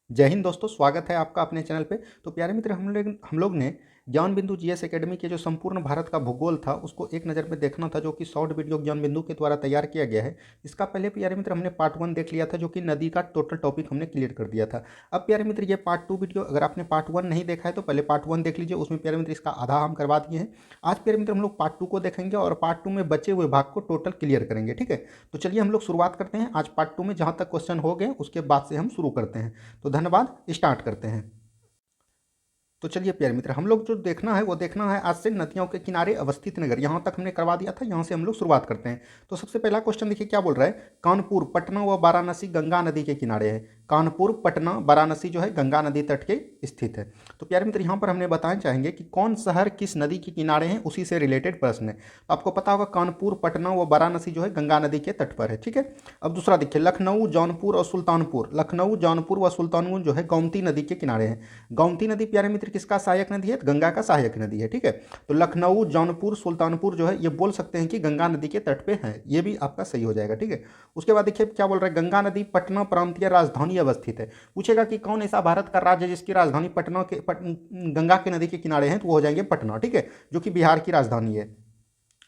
जय हिंद दोस्तों, स्वागत है आपका अपने चैनल पे। तो प्यारे मित्र, हम लोग ने ज्ञान बिंदु जीएस एकेडमी के जो संपूर्ण भारत का भूगोल था उसको एक नज़र में देखना था, जो कि शॉर्ट वीडियो ज्ञान बिंदु के द्वारा तैयार किया गया है। इसका पहले प्यारे मित्र हमने पार्ट 1 देख लिया था, जो कि नदी का टोटल टॉपिक हमने क्लियर कर दिया था। अब प्यारे मित्र ये पार्ट 2 वीडियो, अगर आपने पार्ट 1 नहीं देखा है तो पहले पार्ट 1 देख लीजिए, उसमें प्यारे मित्र इसका आधा हम करवा दिए हैं। आज प्यारे मित्र हम लोग पार्ट 2 को देखेंगे और पार्ट 2 में बचे हुए भाग को टोटल क्लियर करेंगे। ठीक है, तो चलिए हम लोग शुरुआत करते हैं। आज पार्ट 2 में जहाँ तक क्वेश्चन हो गए उसके बाद से हम शुरू करते हैं। तो धन्यवाद, स्टार्ट करते हैं। तो चलिए प्यारे मित्र, हम लोग जो देखना है वो देखना है आज से नदियों के किनारे अवस्थित नगर। यहाँ तक हमने करवा दिया था, यहाँ से हम लोग शुरुआत करते हैं। तो सबसे पहला क्वेश्चन देखिए क्या बोल रहा है। कानपुर, पटना व वाराणसी गंगा नदी के किनारे है। कानपुर, पटना, वाराणसी जो है गंगा नदी तट के स्थित है। तो प्यारे मित्र यहाँ पर हमने बताना चाहेंगे कि कौन शहर किस नदी के किनारे हैं, उसी से रिलेटेड प्रश्न है। तो आपको पता होगा कानपुर, पटना व वाराणसी जो है गंगा नदी के तट पर है। ठीक है, अब दूसरा देखिए, लखनऊ, जौनपुर और सुल्तानपुर। लखनऊ, जौनपुर व सुल्तानपुर जो है गोमती नदी के किनारे हैं। गोमती नदी प्यारे मित्र किसका सहायक नदी है? गंगा का सहायक नदी है। ठीक है, तो लखनऊ, जौनपुर, सुल्तानपुर जो है ये बोल सकते हैं कि गंगा नदी के तट पे है। ये भी आपका सही हो जाएगा। ठीक है, उसके बाद देखिए क्या बोल रहा है। गंगा नदी पटना प्रांतीय राजधानी अवस्थित है। पूछेगा कि कौन ऐसा भारत का राज्य है जिसकी राजधानी गंगा के नदी के किनारे हैं, तो वो हो जाएंगे पटना। ठीक है, जो कि बिहार की राजधानी है।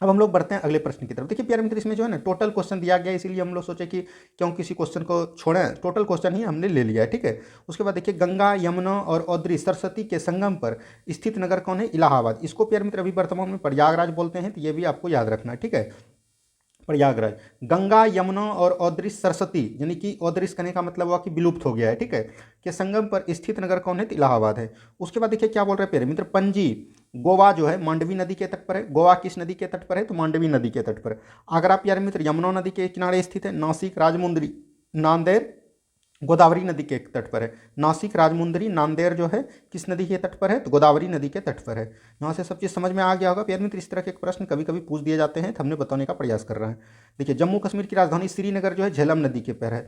अब हम लोग बढ़ते हैं अगले प्रश्न की तरफ। देखिए प्यारे मित्र, इसमें जो है ना टोटल क्वेश्चन दिया गया है, इसीलिए हम लोग सोचे कि क्यों किसी क्वेश्चन को छोड़ें, टोटल क्वेश्चन ही हमने ले लिया है। ठीक है, उसके बाद देखिए, गंगा, यमुना और औद्री सरस्वती के संगम पर स्थित नगर कौन है? इलाहाबाद। इसको प्यारे मित्र अभी वर्तमान में प्रयागराज बोलते हैं, तो ये भी आपको याद रखना है। ठीक है, प्रयागराज। गंगा, यमुना और औद्रिश सरस्वती, यानी कि औद्रिश कहने का मतलब हुआ कि विलुप्त हो गया है। ठीक है, के संगम पर स्थित नगर कौन है? तो इलाहाबाद है। उसके बाद देखिए क्या बोल रहे हैं प्यारे मित्र। पणजी, गोवा जो है मांडवी नदी के तट पर है। गोवा किस नदी के तट पर है? तो मांडवी नदी के तट पर। आगरा प्यारे मित्र यमुना नदी के किनारे स्थित है। नासिक, राजमुंद्री, नांदेड़ गोदावरी नदी के तट पर है। नासिक, राजमुंदरी, नांदेड़ जो है किस नदी के तट पर है? तो गोदावरी नदी के तट पर है। यहाँ से सब चीज़ समझ में आ गया होगा प्यारे मित्र। इस तरह के प्रश्न कभी कभी पूछ दिए जाते हैं, तो हमने बताने का प्रयास कर रहे हैं। देखिए, जम्मू कश्मीर की राजधानी श्रीनगर जो है झेलम नदी के पर है।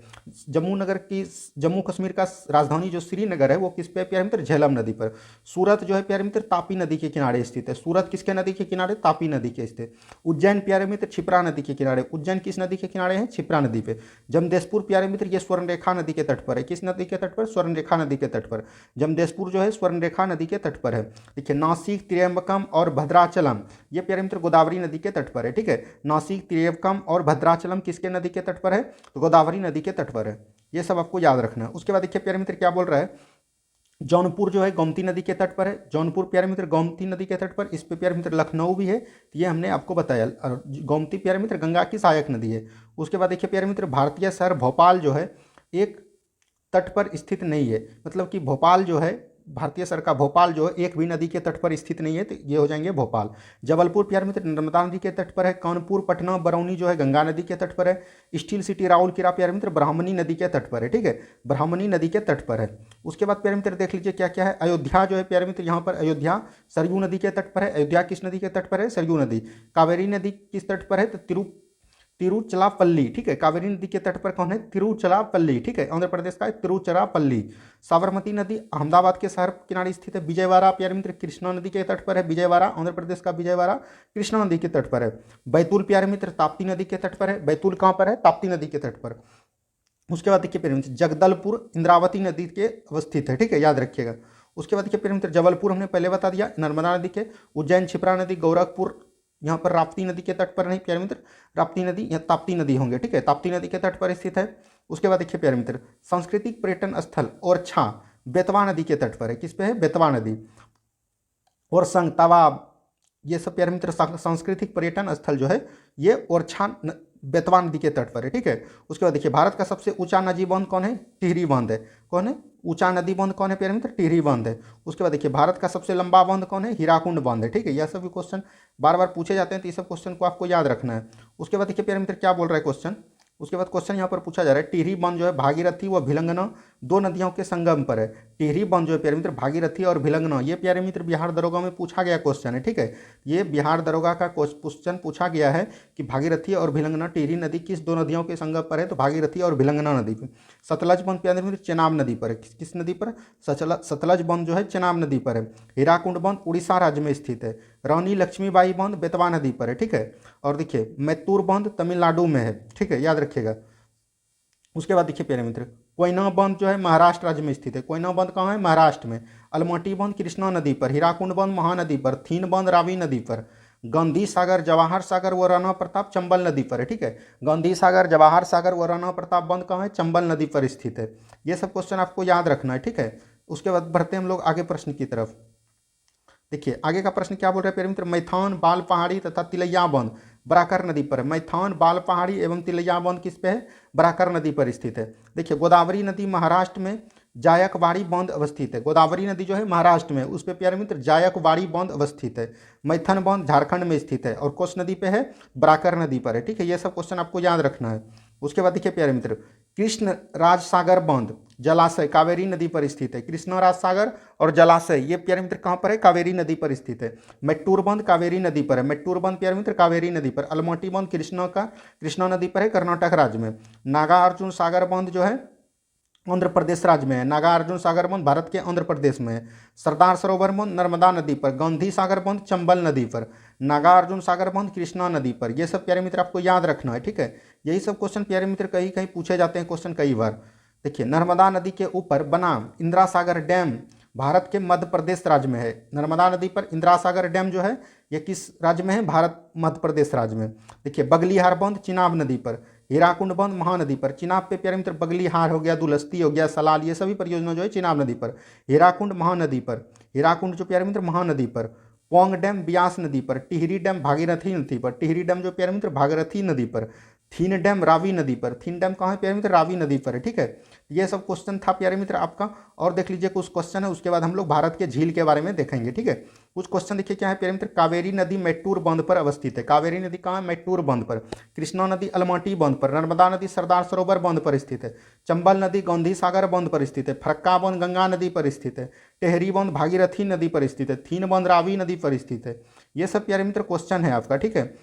जम्मू कश्मीर का राजधानी जो श्रीनगर है वो किस पे है प्यारे मित्र? झेलम नदी पर। सूरत जो है प्यारे मित्र तापी नदी के किनारे स्थित है। सूरत किसके नदी के किनारे? तापी नदी के स्थित। उज्जैन प्यारे मित्र क्षिप्रा नदी के किनारे। उज्जैन किस नदी के किनारे है? क्षिप्रा नदी पे। जमदेशपुर प्यारे मित्र ये स्वर्णरेखा नदी के तट पर है। किस नदी के तट पर? स्वर्णरेखा नदी के तट पर। जमदेशपुर जो है स्वर्णरेखा नदी के तट पर है। देखिए, नासिक, त्रियंबकम और भद्राचलम ये प्यारे मित्र गोदावरी नदी के तट पर है। ठीक है, नासिक, त्रियंबकम और भद्राचलम किसके नदी के तट पर है? तो गोदावरी नदी के तट पर है। ये सब आपको याद रखना है। उसके बाद देखिए प्यारे मित्र क्या बोल रहा है। जौनपुर जो है गोमती नदी के तट पर है। जौनपुर प्यारे मित्र गोमती नदी के तट पर। इस पे प्यारे मित्र लखनऊ भी है, तो ये हमने आपको बताया। और गोमती प्यारे मित्र गंगा की सहायक नदी है। उसके बाद देखिए प्यारे मित्र भारतीय शहर भोपाल जो है एक तट पर स्थित नहीं है। मतलब कि भोपाल जो है, भारतीय शहर का भोपाल जो है एक भी नदी के तट पर स्थित नहीं है, तो ये हो जाएंगे भोपाल। जबलपुर प्यारे मित्र नर्मदा नदी के तट पर है। कानपुर, पटना, बरौनी जो है गंगा नदी के तट पर है। स्टील सिटी राउरकेला प्यारे मित्र ब्राह्मणी नदी के तट पर है। ठीक है, ब्राह्मणी नदी के तट पर है। उसके बाद प्यारे मित्र देख लीजिए क्या क्या है। अयोध्या जो है प्यारे मित्र यहाँ पर अयोध्या सरयू नदी के तट पर है। अयोध्या किस नदी के तट पर है? सरयू नदी। कावेरी नदी किस तट पर है? तो तिरुचिरापल्ली। ठीक है, कावेरी नदी के तट पर कौन है? तिरुचिरापल्ली। ठीक है, आंध्र प्रदेश का है तिरुचिरापल्ली। साबरमती नदी अहमदाबाद के शहर किनारे स्थित है। विजयवाड़ा प्यारे मित्र कृष्णा नदी के तट पर है। विजयवाड़ा आंध्र प्रदेश का विजयवाड़ा कृष्णा नदी के तट पर है। बैतूल प्यारे मित्र ताप्ती नदी के तट पर है। बैतूल कहाँ पर है? ताप्ती नदी के तट पर। उसके बाद देखिए प्यारे मित्र जगदलपुर इंद्रावती नदी के अवस्थित है। ठीक है, याद रखिएगा। उसके बाद देखिए प्यारे मित्र जबलपुर हमने पहले बता दिया, नर्मदा नदी के। उज्जैन क्षिप्रा नदी, गोरखपुर यहाँ पर राप्ती नदी के तट पर नहीं प्यारे मित्र, राप्ती नदी या ताप्ती नदी होंगे। ठीक है, ताप्ती नदी के तट पर स्थित है। उसके बाद देखिए प्यारे मित्र सांस्कृतिक पर्यटन स्थल और छा बेतवा नदी के तट पर है। किस पे है? बेतवा नदी। और संग तवाब, ये सब प्यारे मित्र सांस्कृतिक पर्यटन स्थल जो है ये ओरछा बेतवा नदी के तट पर है। ठीक है, उसके बाद देखिए भारत का सबसे ऊंचा नदी बांध कौन है? टिहरी बांध है। कौन है? ऊंचा नदी बांध कौन है प्यारे मित्र? टिहरी बांध है। उसके बाद देखिए भारत का सबसे लंबा बांध कौन है? हीराकुंड बांध है। ठीक है, यह सभी क्वेश्चन बार बार पूछे जाते हैं, तो ये सब क्वेश्चन को आपको याद रखना है। उसके बाद देखिए प्यारे मित्र क्या बोल रहा है क्वेश्चन। उसके बाद क्वेश्चन यहाँ पर पूछा जा रहा है, टिहरी बांध जो है भागीरथी व भिलंगना दो नदियों के संगम पर है। टिहरी बांध जो है प्यारे मित्र भागीरथी और भिलंगना, ये प्यारे मित्र बिहार दरोगा में पूछा गया क्वेश्चन है। ठीक है, ये बिहार दरोगा का क्वेश्चन पूछा गया है कि भागीरथी और भिलंगना टिहरी नदी किस दो नदियों के संगम पर है? तो भागीरथी और भिलंगना नदी पर। सतलज बांध प्यारे मित्र चेनाब नदी पर है। किस नदी पर? सतलज बांध जो है चेनाब नदी पर है। हीराकुंड बांध उड़ीसा राज्य में स्थित है। रानी लक्ष्मीबाई बांध बेतवा नदी पर है। ठीक है, और देखिए मैत्तूर बांध तमिलनाडु में है। ठीक है, याद रखिएगा। उसके बाद देखिए प्यारे मित्र कोयना बांध जो है महाराष्ट्र राज्य में स्थित है। कोयना बांध कहाँ है? महाराष्ट्र में। अलमटी बांध कृष्णा नदी पर। हीराकुंड बांध महानदी पर। थीन बांध रावी नदी पर। गांधी सागर, जवाहर सागर व राणा प्रताप चंबल नदी पर है। ठीक है, गांधी सागर, जवाहर सागर व राणा प्रताप बांध कहाँ है? चंबल नदी पर स्थित है। ये सब क्वेश्चन आपको याद रखना है। ठीक है, उसके बाद बढ़ते हैं हम लोग आगे प्रश्न की तरफ। देखिए आगे का प्रश्न क्या बोल रहा है प्यारे मित्र, मैथान, बाल पहाड़ी तथा तिलैया बांध बराकर नदी पर है। मैथान, बाल पहाड़ी एवं तिलैया बांध किस पे है? बराकर नदी पर स्थित है। देखिए गोदावरी नदी महाराष्ट्र में जायकवाड़ी बांध अवस्थित है। गोदावरी नदी जो है महाराष्ट्र में, उस पे प्यारे मित्र जायकवाड़ी बांध अवस्थित है। मैथन बांध झारखंड में स्थित है और कौन नदी पे है? बराकर नदी पर है। ठीक है, ये सब क्वेश्चन आपको याद रखना है। उसके बाद देखिए प्यारे मित्र, कृष्ण राज सागर बांध जलाशय कावेरी नदी पर स्थित है। कृष्ण राज सागर और जलाशय ये प्यारे मित्र कहाँ पर है? कावेरी नदी पर स्थित है। मेट्टूर बांध कावेरी नदी पर है। मेट्टूर बांध प्यारे मित्र कावेरी नदी पर। अलमटी बांध कृष्णा नदी पर है, कर्नाटक राज्य में। नागार्जुन सागर बांध जो है आंध्र प्रदेश राज्य में है। नागार्जुन सागर बांध भारत के आंध्र प्रदेश में है। सरदार सरोवर बांध नर्मदा नदी पर। गांधी सागर बांध चंबल नदी पर। नागार्जुन सागर बांध कृष्णा नदी पर। ये सब प्यारे मित्र आपको याद रखना है। ठीक है, यही सब क्वेश्चन प्यारे मित्र कहीं कहीं पूछे जाते हैं क्वेश्चन कई बार। देखिए नर्मदा नदी के ऊपर बना इंदिरा सागर डैम भारत के मध्य प्रदेश राज्य में है। नर्मदा नदी पर इंदिरा सागर डैम जो है ये किस राज्य में है? भारत मध्य प्रदेश राज्य में। देखिए बगलीहार बांध चिनाब नदी पर। हीराकुंड बांध महानदी पर। चिनाब पे प्यारे मित्र बगलीहार हो गया, दुलस्ती हो गया, सलाल, ये सभी परियोजना जो है चिनाब नदी पर। हीराकुंड महानदी पर। हीराकुंड जो प्यारे मित्र महानदी पर। पोंग डैम ब्यास नदी पर। टिहरी डैम भागीरथी नदी पर। टिहरी डैम जो प्यारे मित्र भागीरथी नदी पर। थीन डैम रावी नदी पर। थीन डैम कहाँ है प्यारे मित्र? रावी नदी पर है। ठीक है, ये सब क्वेश्चन था प्यारे मित्र आपका। और देख लीजिए कुछ क्वेश्चन है, उसके बाद हम लोग भारत के झील के बारे में देखेंगे। ठीक है, कुछ क्वेश्चन देखिए क्या है प्यारे मित्र। कावेरी नदी मेट्टूर बांध पर अवस्थित है। कावेरी नदी कहाँ है? मेट्टूर बांध पर। कृष्णा नदी अलमटी बांध पर। नर्मदा नदी सरदार सरोवर बांध पर स्थित है। चंबल नदी गांधी सागर बांध पर स्थित है। फरक्का बांध गंगा नदी पर स्थित है। टेहरी बांध भागीरथी नदी पर स्थित है। थीन बांध रावी नदी पर स्थित है। ये सब प्यारे मित्र क्वेश्चन है आपका। ठीक है,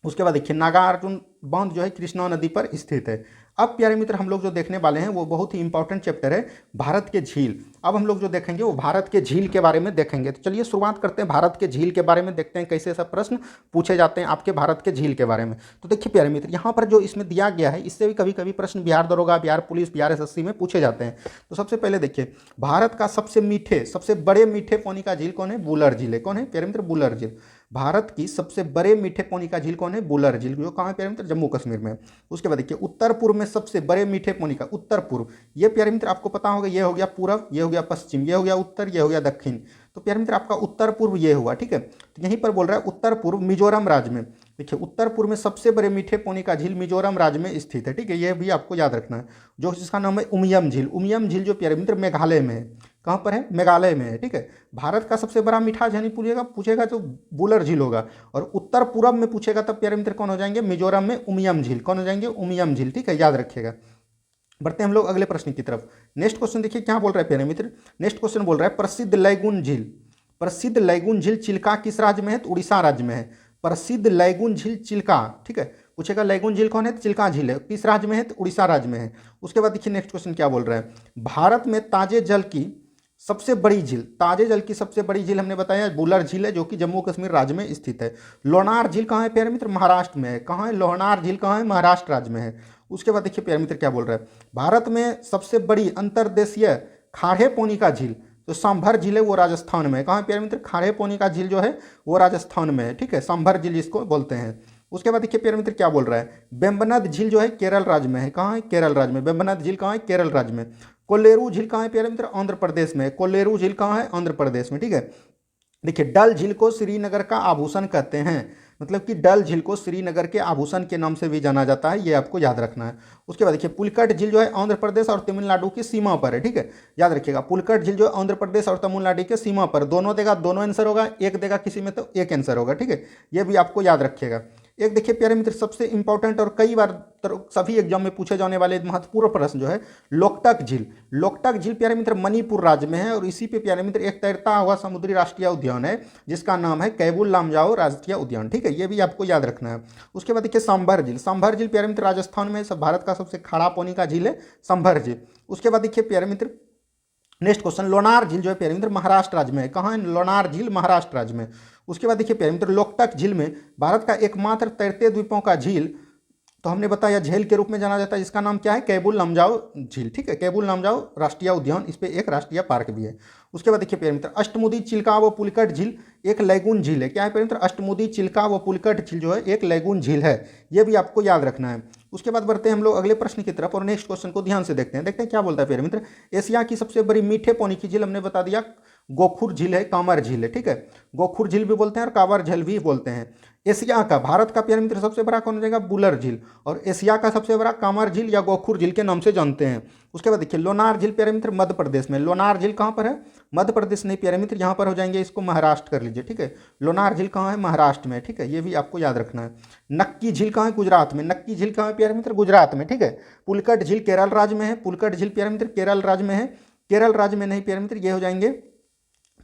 उसके बाद देखिए नागार्जुन बांध जो है कृष्णा नदी पर स्थित है। अब प्यारे मित्र हम लोग जो देखने वाले हैं वो बहुत ही इंपॉर्टेंट चैप्टर है, भारत के झील। अब हम लोग जो देखेंगे वो भारत के झील के बारे में देखेंगे। तो चलिए शुरुआत करते हैं भारत के झील के बारे में, देखते हैं कैसे सब प्रश्न पूछे जाते हैं आपके भारत के झील के बारे में। तो देखिए प्यारे मित्र यहाँ पर जो इसमें दिया गया है इससे भी कभी कभी प्रश्न बिहार दरोगा, बिहार पुलिस, बिहार एसएससी में पूछे जाते हैं। तो सबसे पहले देखिए भारत का सबसे बड़े मीठे पानी का झील कौन है? वुलर झील है। कौन है प्यारे मित्र? वुलर झील। भारत की सबसे बड़े मीठे पानी का झील कौन है? वुलर झील, जो कहाँ है प्यारे मित्र? जम्मू कश्मीर में। उसके बाद देखिए उत्तर पूर्व में सबसे बड़े मीठे पानी का उत्तर पूर्व, ये प्यारे मित्र आपको पता होगा, ये हो गया पूर्व, ये हो गया पश्चिम, ये हो गया उत्तर, ये हो गया दक्षिण। तो प्यारे मित्र आपका उत्तर पूर्व ये हुआ। ठीक है, तो यहीं पर बोल रहा है उत्तर पूर्व मिजोरम राज्य में। देखिए उत्तर पूर्व में सबसे बड़े मीठे पानी का झील मिजोरम राज्य में स्थित है। ठीक है, ये भी आपको याद रखना है, जो जिसका नाम है उमियम झील। उमियम झील जो प्यारे मित्र मेघालय में है। कहाँ पर है? मेघालय में है। ठीक है, भारत का सबसे बड़ा मीठा झील पूछेगा तो वुलर झील होगा, और उत्तर पूर्व में पूछेगा तब प्यारे मित्र कौन हो जाएंगे? मिजोरम में उमियम झील। कौन हो जाएंगे? उमियम झील। ठीक है, याद रखिएगा। बढ़ते हैं हम लोग अगले प्रश्न की तरफ। नेक्स्ट क्वेश्चन देखिए क्या बोल रहा है प्यारे मित्र। नेक्स्ट क्वेश्चन बोल रहा है प्रसिद्ध लैगून झील। प्रसिद्ध लैगून झील चिल्का किस राज्य में है? तो उड़ीसा राज्य में है। प्रसिद्ध लैगून झील चिल्का। ठीक है, पूछेगा लैगून झील कौन है? तो चिल्का झील है। किस राज्य में है? तो उड़ीसा राज्य में है। उसके बाद देखिए नेक्स्ट क्वेश्चन क्या बोल रहा है। भारत में ताजे जल की सबसे बड़ी झील, ताजे जल की सबसे बड़ी झील हमने बताया वुलर झील है, जो कि जम्मू कश्मीर राज्य में स्थित है। लोनार झील कहाँ है प्यारे मित्र? महाराष्ट्र में है। कहाँ है? लोनार झील कहाँ है? महाराष्ट्र राज्य में है। उसके बाद देखिए प्यारे मित्र क्या बोल रहा है। भारत में सबसे बड़ी अंतर्देशीय खारे पानी का झील, तो सांभर झील है, वो राजस्थान में है। कहाँ है प्यारे मित्र? खारे पानी का झील जो है वो राजस्थान में है। ठीक है, सांभर झील जिसको बोलते हैं। उसके बाद देखिए प्यारे मित्र क्या बोल रहा है। बेम्बनद झील जो है केरल राज्य में है। कहाँ है? केरल राज्य में। बेम्बनद झील कहाँ है? केरल राज्य में। कोल्लेरू झील कहाँ है प्यारे मित्र? आंध्र प्रदेश में। कोल्लेरू झील कहाँ है? आंध्र प्रदेश में। ठीक है, देखिए डल झील को श्रीनगर का आभूषण कहते हैं, मतलब कि डल झील को श्रीनगर के आभूषण के नाम से भी जाना जाता है, ये आपको याद रखना है। उसके बाद देखिए पुलकट झील जो है आंध्र प्रदेश और तमिलनाडु की सीमा पर है। ठीक है, याद रखिएगा पुलकट झील जो है आंध्र प्रदेश और तमिलनाडु के सीमा पर। दोनों देगा दोनों आंसर होगा, एक देगा किसी में तो एक आंसर होगा। ठीक है, ये भी आपको याद रखिएगा। एक देखिए प्यारे मित्र सबसे इंपॉर्टेंट और कई बार सभी एग्जाम में पूछे जाने वाले महत्वपूर्ण प्रश्न जो है लोकटक झील। लोकटक झील प्यारे मित्र मणिपुर राज्य में है, और इसी पे प्यारे मित्र एक तैरता हुआ समुद्री राष्ट्रीय उद्यान है जिसका नाम है कैबुल लामजाओ राष्ट्रीय उद्यान। ठीक है, ये भी आपको याद रखना है। उसके बाद देखिए सांभर झील। सांभर झील प्यारे मित्र राजस्थान में सब भारत का सबसे खारा पानी का झील है सांभर झील। उसके बाद देखिए प्यारे मित्र नेक्स्ट क्वेश्चन लोनार झील जो है प्यारे मित्र महाराष्ट्र राज्य में है। कहाँ है? लोनार झील महाराष्ट्र राज्य में। उसके बाद देखिए प्यारे मित्र लोकटक झील में भारत का एकमात्र तैरते द्वीपों का झील तो हमने बताया झील के रूप में जाना जाता है, जिसका नाम क्या है, केबुल लमजाओ झील। ठीक है, केबुल लमजाओ राष्ट्रीय उद्यान, इस पे एक राष्ट्रीय पार्क भी है। उसके बाद देखिए प्यारे मित्र, अष्टमुदी चिल्का व पुलिकट झील एक लैगून झील है। क्या है प्यारे मित्र, अष्टमुदी चिल्का व पुलिकट झील जो है एक लैगून झील है, ये भी आपको याद रखना है। उसके बाद बढ़ते हैं हम लोग अगले प्रश्न की तरफ और नेक्स्ट क्वेश्चन को ध्यान से देखते हैं क्या बोलता है प्यारे मित्र। एशिया की सबसे बड़ी मीठे पानी की झील हमने बता दिया गोखुर झील है, कांवर झील है। ठीक है, गोखुर झील भी बोलते हैं और कांवर झील भी बोलते हैं। एशिया का, भारत का प्यारे मित्र सबसे बड़ा कौन हो जाएगा, बुलर झील, और एशिया का सबसे बड़ा कांवर झील या गोखुर झील के नाम से जानते हैं। उसके बाद देखिए लोनार झील प्यारे मित्र मध्य प्रदेश में, लोनार झील कहाँ पर है, मध्य प्रदेश नहीं प्यारे मित्र, यहाँ पर हो जाएंगे, इसको महाराष्ट्र कर लीजिए। ठीक है, लोनार झील कहाँ है, महाराष्ट्र में। ठीक है, ये भी आपको याद रखना है। नक्की झील कहाँ है, गुजरात में। नक्की झील कहाँ है प्यारे मित्र, गुजरात में। ठीक है, पुलकट झील केरल राज्य में है, पुलकट झील प्यारे मित्र केरल राज्य में है, केरल राज्य में नहीं प्यारे मित्र, ये हो जाएंगे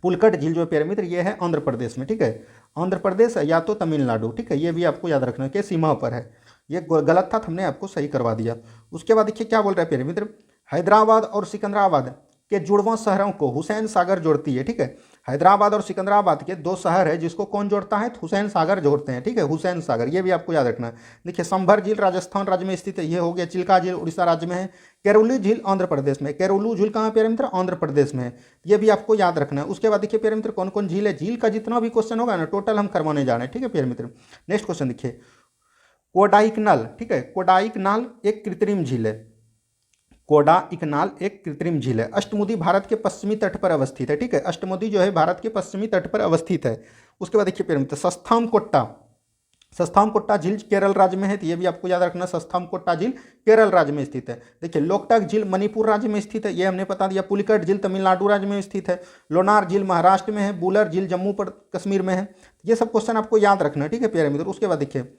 पुलकट झील जो है प्यारे मित्र ये है आंध्र प्रदेश में। ठीक है, आंध्र प्रदेश या तो तमिलनाडु। ठीक है, ये भी आपको याद रखना है कि सीमा पर है, ये गलत था, हमने आपको सही करवा दिया। उसके बाद देखिए क्या बोल रहा है प्यारे मित्र, हैदराबाद और सिकंदराबाद के जुड़वां शहरों को हुसैन सागर जोड़ती है। ठीक है, हैदराबाद और सिकंदराबाद के दो शहर है जिसको कौन जोड़ता है, हुसैन सागर जोड़ते हैं। ठीक है, हुसैन सागर, ये भी आपको याद रखना है। देखिए संभर झील राजस्थान राज्य में स्थित है, ये हो गया। चिल्का झील उड़ीसा राज्य में है। केरोली झील आंध्र प्रदेश में, केरोलू झील कहाँ है प्यारे मित्र, आंध्र प्रदेश में है, ये भी आपको याद रखना है। उसके बाद देखिए प्यारे मित्र कौन कौन झील है, झील का जितना भी क्वेश्चन होगा ना टोटल हम करवाने जा रहे हैं। ठीक है प्यारे मित्र, नेक्स्ट क्वेश्चन देखिए, कोडाइकनाल। ठीक है, कोडाइकनाल एक कृत्रिम झील है, कोडाइकनाल एक कृत्रिम झील है, अष्टमुदी भारत के पश्चिमी तट पर अवस्थित है। ठीक है, अष्टमुदी जो है भारत के पश्चिमी तट पर अवस्थित है। उसके बाद देखिए प्यारे मित्र सस्थामकोट्टा, सस्थामकोट्टा झील केरल राज्य में है, तो ये भी आपको याद रखना, सस्थामकोट्टा झील केरल राज्य में स्थित है। देखिए लोकटक झील मणिपुर राज्य में स्थित है, ये हमने बता दिया। पुलिकट झील तमिलनाडु राज्य में स्थित है। लोनार झील महाराष्ट्र में है। बुलर झील जम्मू कश्मीर में है। ये सब क्वेश्चन आपको याद रखना है। ठीक है प्यारे मित्र, उसके बाद देखिए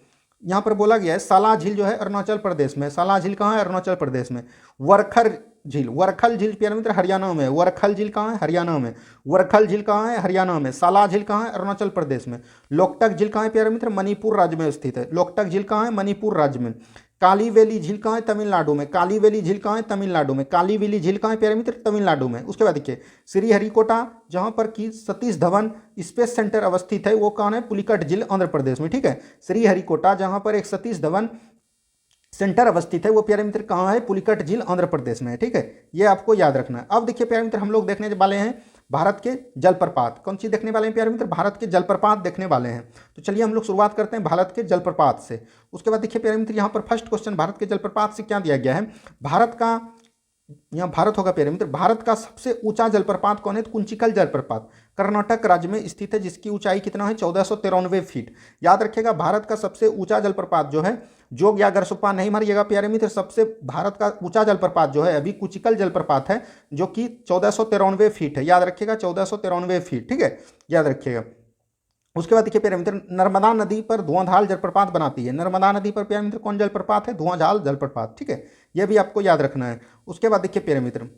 यहाँ पर बोला गया है साला झील जो है अरुणाचल प्रदेश में, साला झील कहाँ है, अरुणाचल प्रदेश में। वरखर झील, वरखल झील प्यारे मित्र हरियाणा में, वरखल झील कहाँ है, हरियाणा में। वरखल झील कहाँ है, हरियाणा में। साला झील कहाँ है, अरुणाचल प्रदेश में। लोकटक झील कहाँ है प्यारे मित्र, मणिपुर राज्य में स्थित है। लोकटक झील कहाँ है, मणिपुर राज्य में। कालीवेली झील कहाँ है, तमिलनाडु में। कालीवेली झील कहाँ है, तमिलनाडु में। कालीवेली झील कहाँ है प्यारे मित्र, तमिलनाडु में। उसके बाद देखिए श्रीहरिकोटा जहाँ पर कि सतीश धवन स्पेस सेंटर अवस्थित है, वो कौन है, पुलिकट झील आंध्र प्रदेश में। ठीक है, श्रीहरिकोटा जहाँ पर एक सतीश धवन सेंटर अवस्थित है, वो प्यारे मित्र कहाँ है, पुलिकट झील आंध्र प्रदेश में है। ठीक है, ये आपको याद रखना है। अब देखिए प्यारे मित्र हम लोग देखने वाले हैं भारत के जलप्रपात। कौन चीज़ देखने वाले हैं प्यारे मित्र, भारत के जलप्रपात देखने वाले हैं। तो चलिए हम लोग शुरुआत करते हैं भारत के जलप्रपात से। उसके बाद देखिए प्यारे मित्र यहाँ पर फर्स्ट क्वेश्चन भारत के जलप्रपात से क्या दिया गया है, भारत का, यहाँ भारत होगा प्यारे मित्र, भारत का सबसे ऊंचा जलप्रपात कौन है, तो कुंचिकल जलप्रपात कर्नाटक राज्य में स्थित है, जिसकी ऊंचाई कितना है, 1493 फीट। याद रखिएगा भारत का सबसे ऊंचा जलप्रपात जो है, जोग या गरसुप्पा नहीं मारिएगा प्यारे मित्र, सबसे भारत का ऊंचा जलप्रपात जो है अभी कुंचिकल जलप्रपात है, जो कि 1493 फीट है। याद रखिएगा 1493 फीट। ठीक है, याद रखिएगा। उसके बाद देखिए प्यारे मित्र नर्मदा नदी पर धुआंधार जलप्रपात बनाती है। नर्मदा नदी पर प्यारे मित्र कौन जलप्रपात है, धुआंधार जलप्रपात। ठीक है, यह भी आपको याद रखना है। उसके बाद देखिए प्यारे मित्र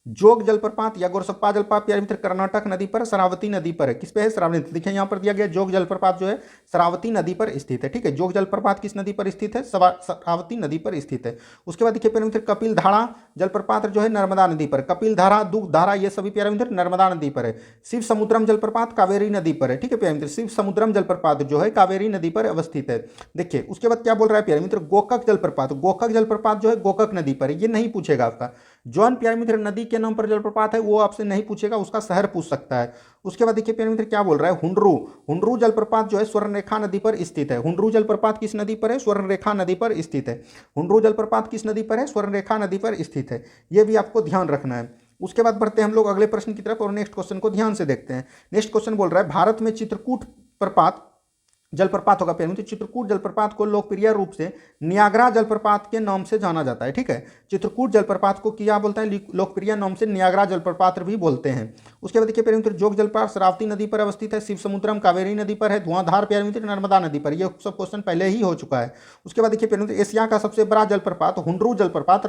जोग जलप्रपात या गोरसप्पा जलप्रपात प्यारे मित्र कर्नाटक नदी पर शरावती नदी पर है। किस पे है, शरावती। देखिए यहाँ पर दिया गया जोग जलप्रपात जो है शरावती नदी पर स्थित है। ठीक है, जोग जलप्रपात किस नदी पर स्थित है, शरावती नदी पर स्थित है। उसके बाद देखिए प्यारे मित्र कपिल धारा जलप्रपात जो है नर्मदा नदी पर, कपिल धारा, दुग्ध धारा, ये सभी प्यारे मित्र नर्मदा नदी पर है। शिव समुद्रम जलप्रपात कावेरी नदी पर है। ठीक है प्यारे मित्र, शिव समुद्रम जलप्रपात जो है कावेरी नदी पर अवस्थित है। देखिए उसके बाद क्या बोल रहा है प्यारे मित्र, गोकक जलप्रपात, गोकक जलप्रपात जो है गोकक नदी पर है। ये नहीं पूछेगा आपका, जौन प्यारे मित्र नदी के नाम पर जलप्रपात है वो आपसे नहीं पूछेगा, उसका शहर पूछ सकता है। उसके बाद देखिए प्यारे मित्र क्या बोल रहा है, हुंडरू, हुंडरू जलप्रपात जो है स्वर्णरेखा नदी पर स्थित है। हुंडरू जलप्रपात किस नदी पर है, स्वर्णरेखा नदी पर स्थित है। हुंडरू जलप्रपात किस नदी पर है, स्वर्णरेखा नदी पर स्थित है। यह भी आपको ध्यान रखना है। उसके बाद बढ़ते हैं हम लोग अगले प्रश्न की तरफ और नेक्स्ट क्वेश्चन को ध्यान से देखते हैं। नेक्स्ट क्वेश्चन बोल रहा है भारत में चित्रकूट प्रपात जलप्रपात होगा प्यारे मित्र, चित्रकूट जलप्रपात को लोकप्रिय रूप से नियाग्रा जलप्रपात के नाम से जाना जाता है। ठीक है, चित्रकूट जलप्रपात को क्या बोलता है, लोकप्रिय नाम से नियाग्रा जलप्रपात भी बोलते हैं। उसके बाद देखिए प्यारे मित्र जोग जलप्रपात शरावती नदी पर अवस्थित है, शिव समुद्रम कावेरी नदी पर है, धुआंधार प्यारे मित्र नर्मदा नदी पर। यह सब क्वेश्चन पहले ही हो चुका है। उसके बाद देखिए प्यारे मित्र एशिया का सबसे बड़ा जलप्रपात हुंडरू जलप्रपात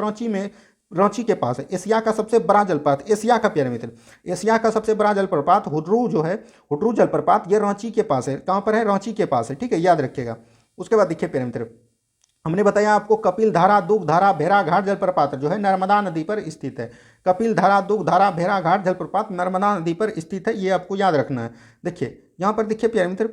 रांची के पास है। एशिया का सबसे बड़ा जलप्रपात, एशिया का प्यारे मित्र, एशिया का सबसे बड़ा जलप्रपात हुड्रू जो है, हुड्रू जलप्रपात ये रांची के पास है। कहाँ पर है, रांची के पास है। ठीक है, याद रखिएगा। उसके बाद देखिए प्यारे मित्र हमने बताया आपको कपिल धारा, दुग्ध धारा, भेड़ाघाट जलप्रपात जो है नर्मदा नदी पर स्थित है। कपिल धारा, दुग्ध धारा, भेड़ाघाट जलप्रपात नर्मदा नदी पर स्थित है, ये आपको याद रखना है। देखिए यहाँ पर देखिए प्यारे मित्र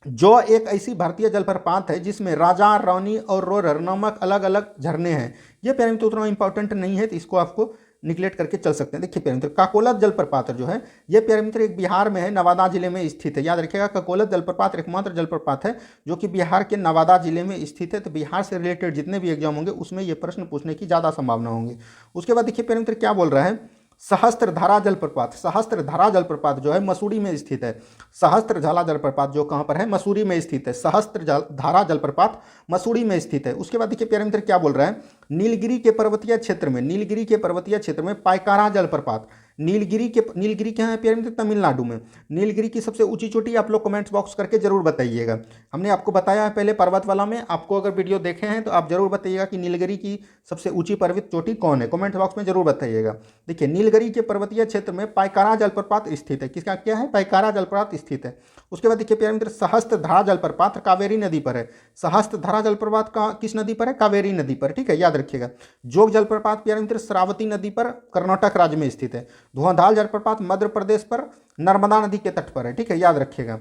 जो एक ऐसी भारतीय जलप्रपात है जिसमें राजा, रानी और रोरर नामक अलग अलग झरने हैं। ये प्यारे मित्र उतना इंपॉर्टेंट नहीं है, तो इसको आपको निगलेक्ट करके चल सकते हैं। देखिए प्यारे मित्र, काकोलत जलप्रपात जो है ये प्यारे मित्र एक बिहार में है, नवादा जिले में स्थित है। याद रखिएगा, काकोलत जलप्रपात एकमात्र जलप्रपात है जो कि बिहार के नवादा जिले में स्थित है। तो बिहार से रिलेटेड जितने भी एग्जाम होंगे उसमें ये प्रश्न पूछने की ज़्यादा संभावना होंगी। उसके बाद देखिए प्यारे मित्र क्या बोल रहा है, सहस्त्रधारा जलप्रपात। सहस्त्रधारा जलप्रपात जो है मसूरी में स्थित है। सहस्त्रधारा जलप्रपात जो कहाँ पर है, मसूरी में स्थित है। सहस्त्रधारा जलप्रपात मसूरी में स्थित है। उसके बाद देखिए प्यारे मित्र क्या बोल रहा है, नीलगिरी के पर्वतीय क्षेत्र में, नीलगिरी के पर्वतीय क्षेत्र में पायकारा जलप्रपात। नीलगिरी क्या है प्यारे मित्र, तमिलनाडु में। नीलगिरी की सबसे ऊंची चोटी आप लोग कमेंट्स बॉक्स करके जरूर बताइएगा। हमने आपको बताया है पहले पर्वत वाला में, आपको अगर वीडियो देखे हैं तो आप जरूर बताइएगा कि नीलगिरी की सबसे ऊंची पर्वत चोटी कौन है, कमेंट बॉक्स में जरूर बताइएगा। देखिए नीलगिरी के पर्वतीय क्षेत्र में पायकारा जलप्रपात स्थित है। किसका क्या है, पायकारा जलप्रपात स्थित है। उसके बाद देखिए प्यारे मित्र सहस्त्रधारा जलप्रपात कावेरी नदी पर है। सहस्त्रधारा जलप्रपात का किस नदी पर है, कावेरी नदी पर, ठीक है, याद रखिएगा। जोग जलप्रपात प्यारे मित्र श्रावती नदी पर कर्नाटक राज्य में स्थित है। धुआंधार जलप्रपात मध्य प्रदेश पर नर्मदा नदी के तट पर है, ठीक है, याद रखिएगा।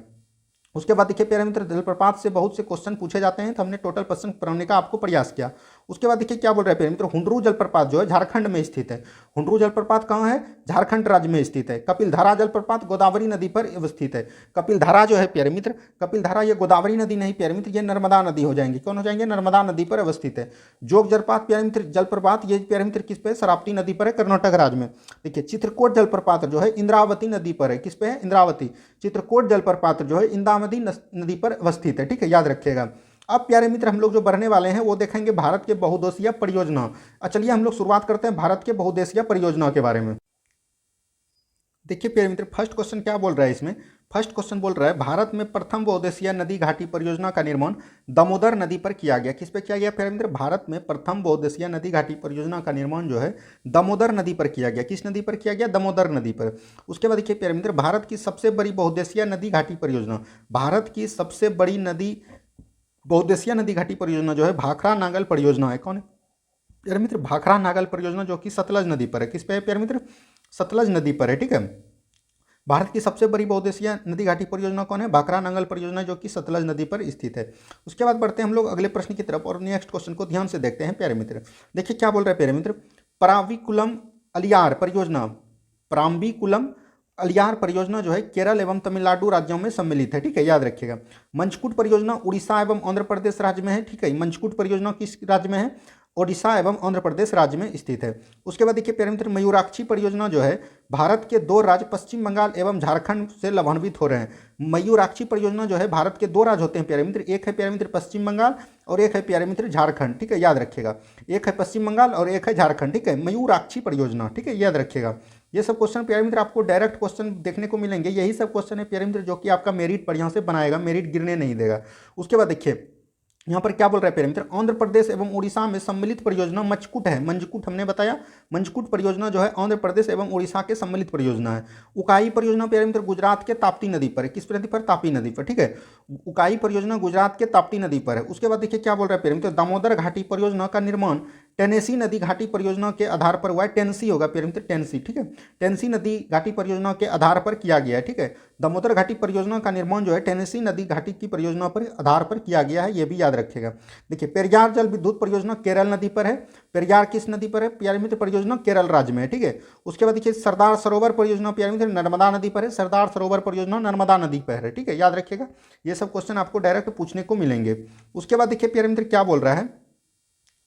उसके बाद देखिए प्यारे मित्र जलप्रपात से बहुत से क्वेश्चन पूछे जाते हैं, तो हमने टोटल प्रश्न पढ़ने का आपको प्रयास किया। उसके बाद देखिए क्या बोल रहे हैं प्यारे मित्र, हुंडरू जलप्रपात जो है झारखंड में स्थित है। हुंडरू जलप्रपात कहाँ है, झारखंड राज्य में स्थित है। कपिलधारा जलप्रपात गोदावरी नदी पर अवस्थित है। कपिलधारा जो है प्यारे मित्र, कपिलधारा ये गोदावरी नदी नहीं प्यारे मित्र, ये नर्मदा नदी हो जाएंगे। कौन हो जाएंगे, नर्मदा नदी पर अवस्थित है। जोग जलप्रपात प्यारे मित्र जलप्रपात ये प्यारे मित्र किस पे, शरावती नदी पर है, कर्नाटक राज्य में। देखिए चित्रकूट जलप्रपात जो है इंद्रावती नदी पर है। किस पे है, इंद्रावती। चित्रकूट जलप्रपात जो है इंद्रावती नदी पर अवस्थित है, ठीक है, याद रखिएगा। अब प्यारे मित्र हम लोग जो बढ़ने वाले हैं वो देखेंगे भारत के बहुउद्देशीय परियोजना। चलिए हम लोग शुरुआत करते हैं भारत के बहुउद्देशीय परियोजना के बारे में। देखिए प्यारे मित्र फर्स्ट क्वेश्चन क्या बोल रहा है इसमें, फर्स्ट क्वेश्चन बोल रहा है भारत में प्रथम बहुउद्देशीय नदी घाटी परियोजना का निर्माण दामोदर नदी पर किया गया। किस पे किया गया प्यारे मित्र, भारत में प्रथम बहुउद्देशीय नदी घाटी परियोजना का निर्माण जो है दामोदर नदी पर किया गया। किस नदी पर किया गया, दामोदर नदी पर। उसके बाद देखिए प्यारे मित्र भारत की सबसे बड़ी बहुउद्देशीय नदी घाटी परियोजना, भारत की सबसे बड़ी नदी बहुउद्देशीय नदी घाटी परियोजना जो है भाखड़ा नागल परियोजना है। कौन है प्यारे मित्र, भाखड़ा नागल परियोजना जो कि सतलज नदी पर है। किस पे है प्यारे मित्र, सतलज नदी पर है, ठीक है। भारत की सबसे बड़ी बहुउद्देशीय नदी घाटी परियोजना कौन है, भाखड़ा नागल परियोजना जो कि सतलज नदी पर स्थित है। उसके बाद बढ़ते हैं हम लोग अगले प्रश्न की तरफ और नेक्स्ट क्वेश्चन को ध्यान से देखते हैं प्यारे मित्र। देखिए क्या बोल रहे हैं प्यारे मित्र, पराविकुलम अलियार परियोजना, पराम्बिकुलम अलियार परियोजना जो है केरल एवं तमिलनाडु राज्यों में सम्मिलित है, ठीक है, याद रखिएगा। मंचकूट परियोजना उड़ीसा एवं आंध्र प्रदेश राज्य में है, ठीक है। मंचकूट परियोजना किस राज्य में है, ओडिशा एवं आंध्र प्रदेश राज्य में स्थित है। उसके बाद देखिए प्यारे मित्र मयूराक्षी परियोजना जो है भारत के दो राज्य पश्चिम बंगाल एवं झारखंड से लाभान्वित हो रहे हैं। मयूराक्षी परियोजना जो है भारत के दो राज्य होते हैं प्यारे मित्र, एक है प्यारे मित्र पश्चिम बंगाल और एक है प्यारे मित्र झारखंड, ठीक है, याद रखिएगा। एक है पश्चिम बंगाल और एक है झारखंड, ठीक है, मयूराक्षी परियोजना, ठीक है, याद रखिएगा। ये सब क्वेश्चन प्यारे मित्र आपको डायरेक्ट क्वेश्चन देखने को मिलेंगे, यही सब क्वेश्चन है प्यारे मित्र जो कि आपका मेरिट बढ़िया से बनाएगा, मेरिट गिरने नहीं देगा। उसके बाद देखिए यहाँ पर क्या बोल रहा है प्यारे मित्र, आंध्र प्रदेश एवं उड़ीसा में सम्मिलित परियोजना मंचकूट है। मंचकूट हमने बताया, मंचकूट परियोजना जो है आंध्र प्रदेश एवं उड़ीसा के सम्मिलित परियोजना है। उकाई परियोजना प्यारे मित्र गुजरात के ताप्ती नदी पर है। किस नदी पर, तापी नदी पर, ठीक है। उकाई परियोजना गुजरात के ताप्ती नदी पर है। उसके बाद देखिए क्या बोल रहा है प्यारे मित्र, दामोदर घाटी परियोजना का निर्माण टेनेसी नदी घाटी परियोजना के आधार पर हुआ है। टेनेसी होगा प्यारे मित्र, टेनेसी, ठीक है, टेनेसी नदी घाटी परियोजना के आधार पर किया गया है, ठीक है। दामोदर घाटी परियोजना का निर्माण जो है टेनेसी नदी घाटी की परियोजना पर आधार पर किया गया है, ये भी याद रखिएगा। देखिए पेरियार जल विद्युत परियोजना केरल नदी पर है। पेरियार किस नदी पर है प्यारे मित्र, परियोजना केरल राज्य में है, ठीक है। उसके बाद देखिए सरदार सरोवर परियोजना प्यारे मित्र नर्मदा नदी पर है। सरदार सरोवर परियोजना नर्मदा नदी पर है, ठीक है, याद रखिएगा। ये सब क्वेश्चन आपको डायरेक्ट पूछने को मिलेंगे। उसके बाद देखिए प्यारे मित्र क्या बोल रहा है,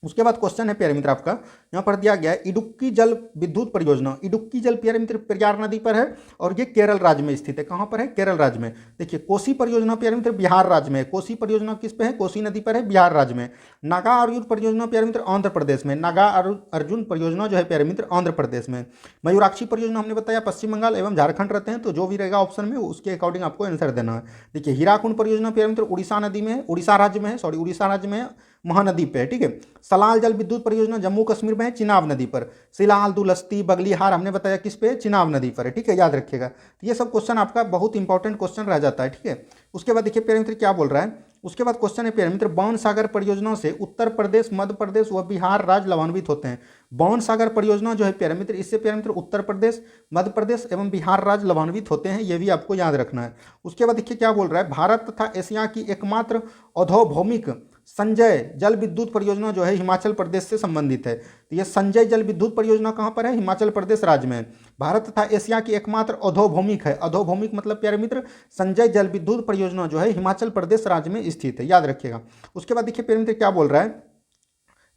उसके बाद क्वेश्चन है प्यारे मित्र आपका यहाँ पर दिया गया है इडुक्की जल विद्युत परियोजना। इडुक्की जल प्यारे मित्र पेरियार नदी पर है और ये केरल राज्य में स्थित है। कहाँ पर है, केरल राज्य में। देखिए कोसी परियोजना प्यारे मित्र बिहार राज्य में है। कोसी परियोजना किस पे है, कोसी नदी पर है, बिहार राज्य में। नागा अर्जुन परियोजना प्यारे मित्र आंध्र प्रदेश में। नागा अर्जुन परियोजना जो है प्यारे मित्र आंध्र प्रदेश में। मयूराक्षी परियोजना हमने बताया पश्चिम बंगाल एवं झारखंड रहते हैं, तो जो भी रहेगा ऑप्शन में उसके अकॉर्डिंग आपको आंसर देना है। देखिए हीराकुंड परियोजना प्यारे मित्र उड़ीसा नदी में है, उड़ीसा राज्य में है, सॉरी उड़ीसा राज्य में है, महानदी पे है, ठीक है। सलाल जल विद्युत परियोजना जम्मू कश्मीर में है, चिनाब नदी पर। सिलाल दुलस्ती बगलीहार हमने बताया किस पे है, चिनाब नदी पर है, ठीक है, याद रखिएगा। तो ये सब क्वेश्चन आपका बहुत इंपॉर्टेंट क्वेश्चन रह जाता है, ठीक है। उसके बाद देखिए प्यारे मित्र क्या बोल रहा है, उसके बाद क्वेश्चन है प्यारे मित्र, बाण सागर परियोजना से उत्तर प्रदेश, मध्य प्रदेश व बिहार राज्य लाभान्वित होते हैं। बाण सागर परियोजना जो है प्यारे मित्र, इससे प्यारे मित्र उत्तर प्रदेश, मध्य प्रदेश एवं बिहार राज्य लाभान्वित होते हैं, ये भी आपको याद रखना है। उसके बाद देखिए क्या बोल रहा है, भारत तथा एशिया की एकमात्र औद्योभौमिक संजय जल विद्युत परियोजना जो है हिमाचल प्रदेश से संबंधित है। तो ये संजय जल विद्युत परियोजना कहाँ पर है, हिमाचल प्रदेश राज्य में है। भारत तथा एशिया की एकमात्र औद्योभौमिक है, औद्योभौमिक मतलब प्यारे मित्र संजय जल विद्युत परियोजना जो है हिमाचल प्रदेश राज्य में स्थित है, याद रखिएगा। उसके बाद देखिए प्यारे मित्र क्या बोल रहा है,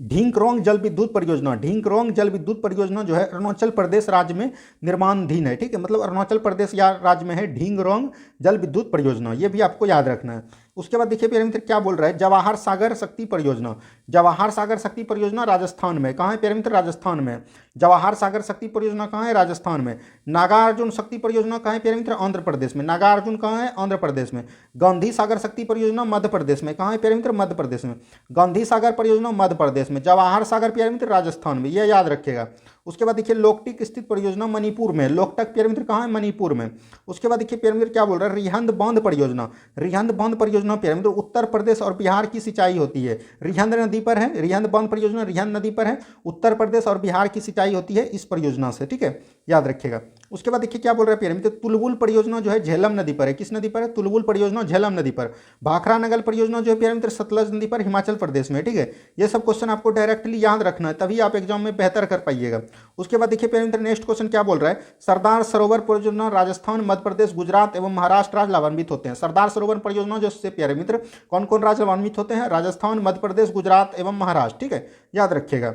ढींकरोंग जल विद्युत परियोजना, ढींकरोंग जल विद्युत परियोजना जो है अरुणाचल प्रदेश राज्य में निर्माणाधीन है, ठीक है, मतलब अरुणाचल प्रदेश या राज्य में है ढींकरोंग जल विद्युत परियोजना, ये भी आपको याद रखना है। उसके बाद देखिए प्यारे मित्र क्या बोल रहा है, जवाहर सागर शक्ति परियोजना, जवाहर सागर शक्ति परियोजना राजस्थान में, कहाँ है प्यारे मित्र, राजस्थान में। जवाहर सागर शक्ति परियोजना कहाँ है, राजस्थान में। नागार्जुन शक्ति परियोजना कहाँ है प्यारे मित्र, आंध्र प्रदेश में। नागार्जुन कहाँ है, आंध्र प्रदेश में। गांधी सागर शक्ति परियोजना मध्य प्रदेश में, कहाँ है प्यारे मित्र, मध्य प्रदेश में। गांधी सागर परियोजना मध्य प्रदेश में, जवाहर सागर प्यारे मित्र राजस्थान में, ये याद रखिएगा। उसके बाद देखिए लोकटक स्थित परियोजना मणिपुर में, लोकटक प्यारे मित्र कहाँ है, मणिपुर में। उसके बाद देखिए प्यारे मित्र क्या बोल रहा है, रिहंद बांध परियोजना, रिहंद बांध परियोजना प्यारे मित्र उत्तर प्रदेश और बिहार की सिंचाई होती है, रिहंद नदी पर है, रिहंद बांध परियोजना रिहंद नदी पर है, उत्तर प्रदेश और बिहार की सिंचाई होती है इस परियोजना से, ठीक है, याद रखिएगा। उसके बाद देखिए क्या बोल रहा है प्यारे मित्र, तुलबुल परियोजना जो है झेलम नदी पर है, किस नदी पर है, तुलबुल परियोजना झेलम नदी पर। भाखरा नगर परियोजना जो है प्यारे मित्र सतलज नदी पर हिमाचल प्रदेश में, ठीक है। ये सब क्वेश्चन आपको डायरेक्टली याद रखना है, तभी आप एग्जाम में बेहतर कर पाइएगा। उसके बाद देखिए प्यारे मित्र नेक्स्ट क्वेश्चन क्या बोल रहा है, सरदार सरोवर परियोजना राजस्थान, मध्य प्रदेश, गुजरात एवं महाराष्ट्र राज्य लाभान्वित होते हैं। सरदार सरोवर परियोजना जो से प्यारे मित्र कौन कौन राज्य लाभान्वित होते हैं, राजस्थान, मध्य प्रदेश, गुजरात एवं महाराष्ट्र, ठीक है, याद रखिएगा।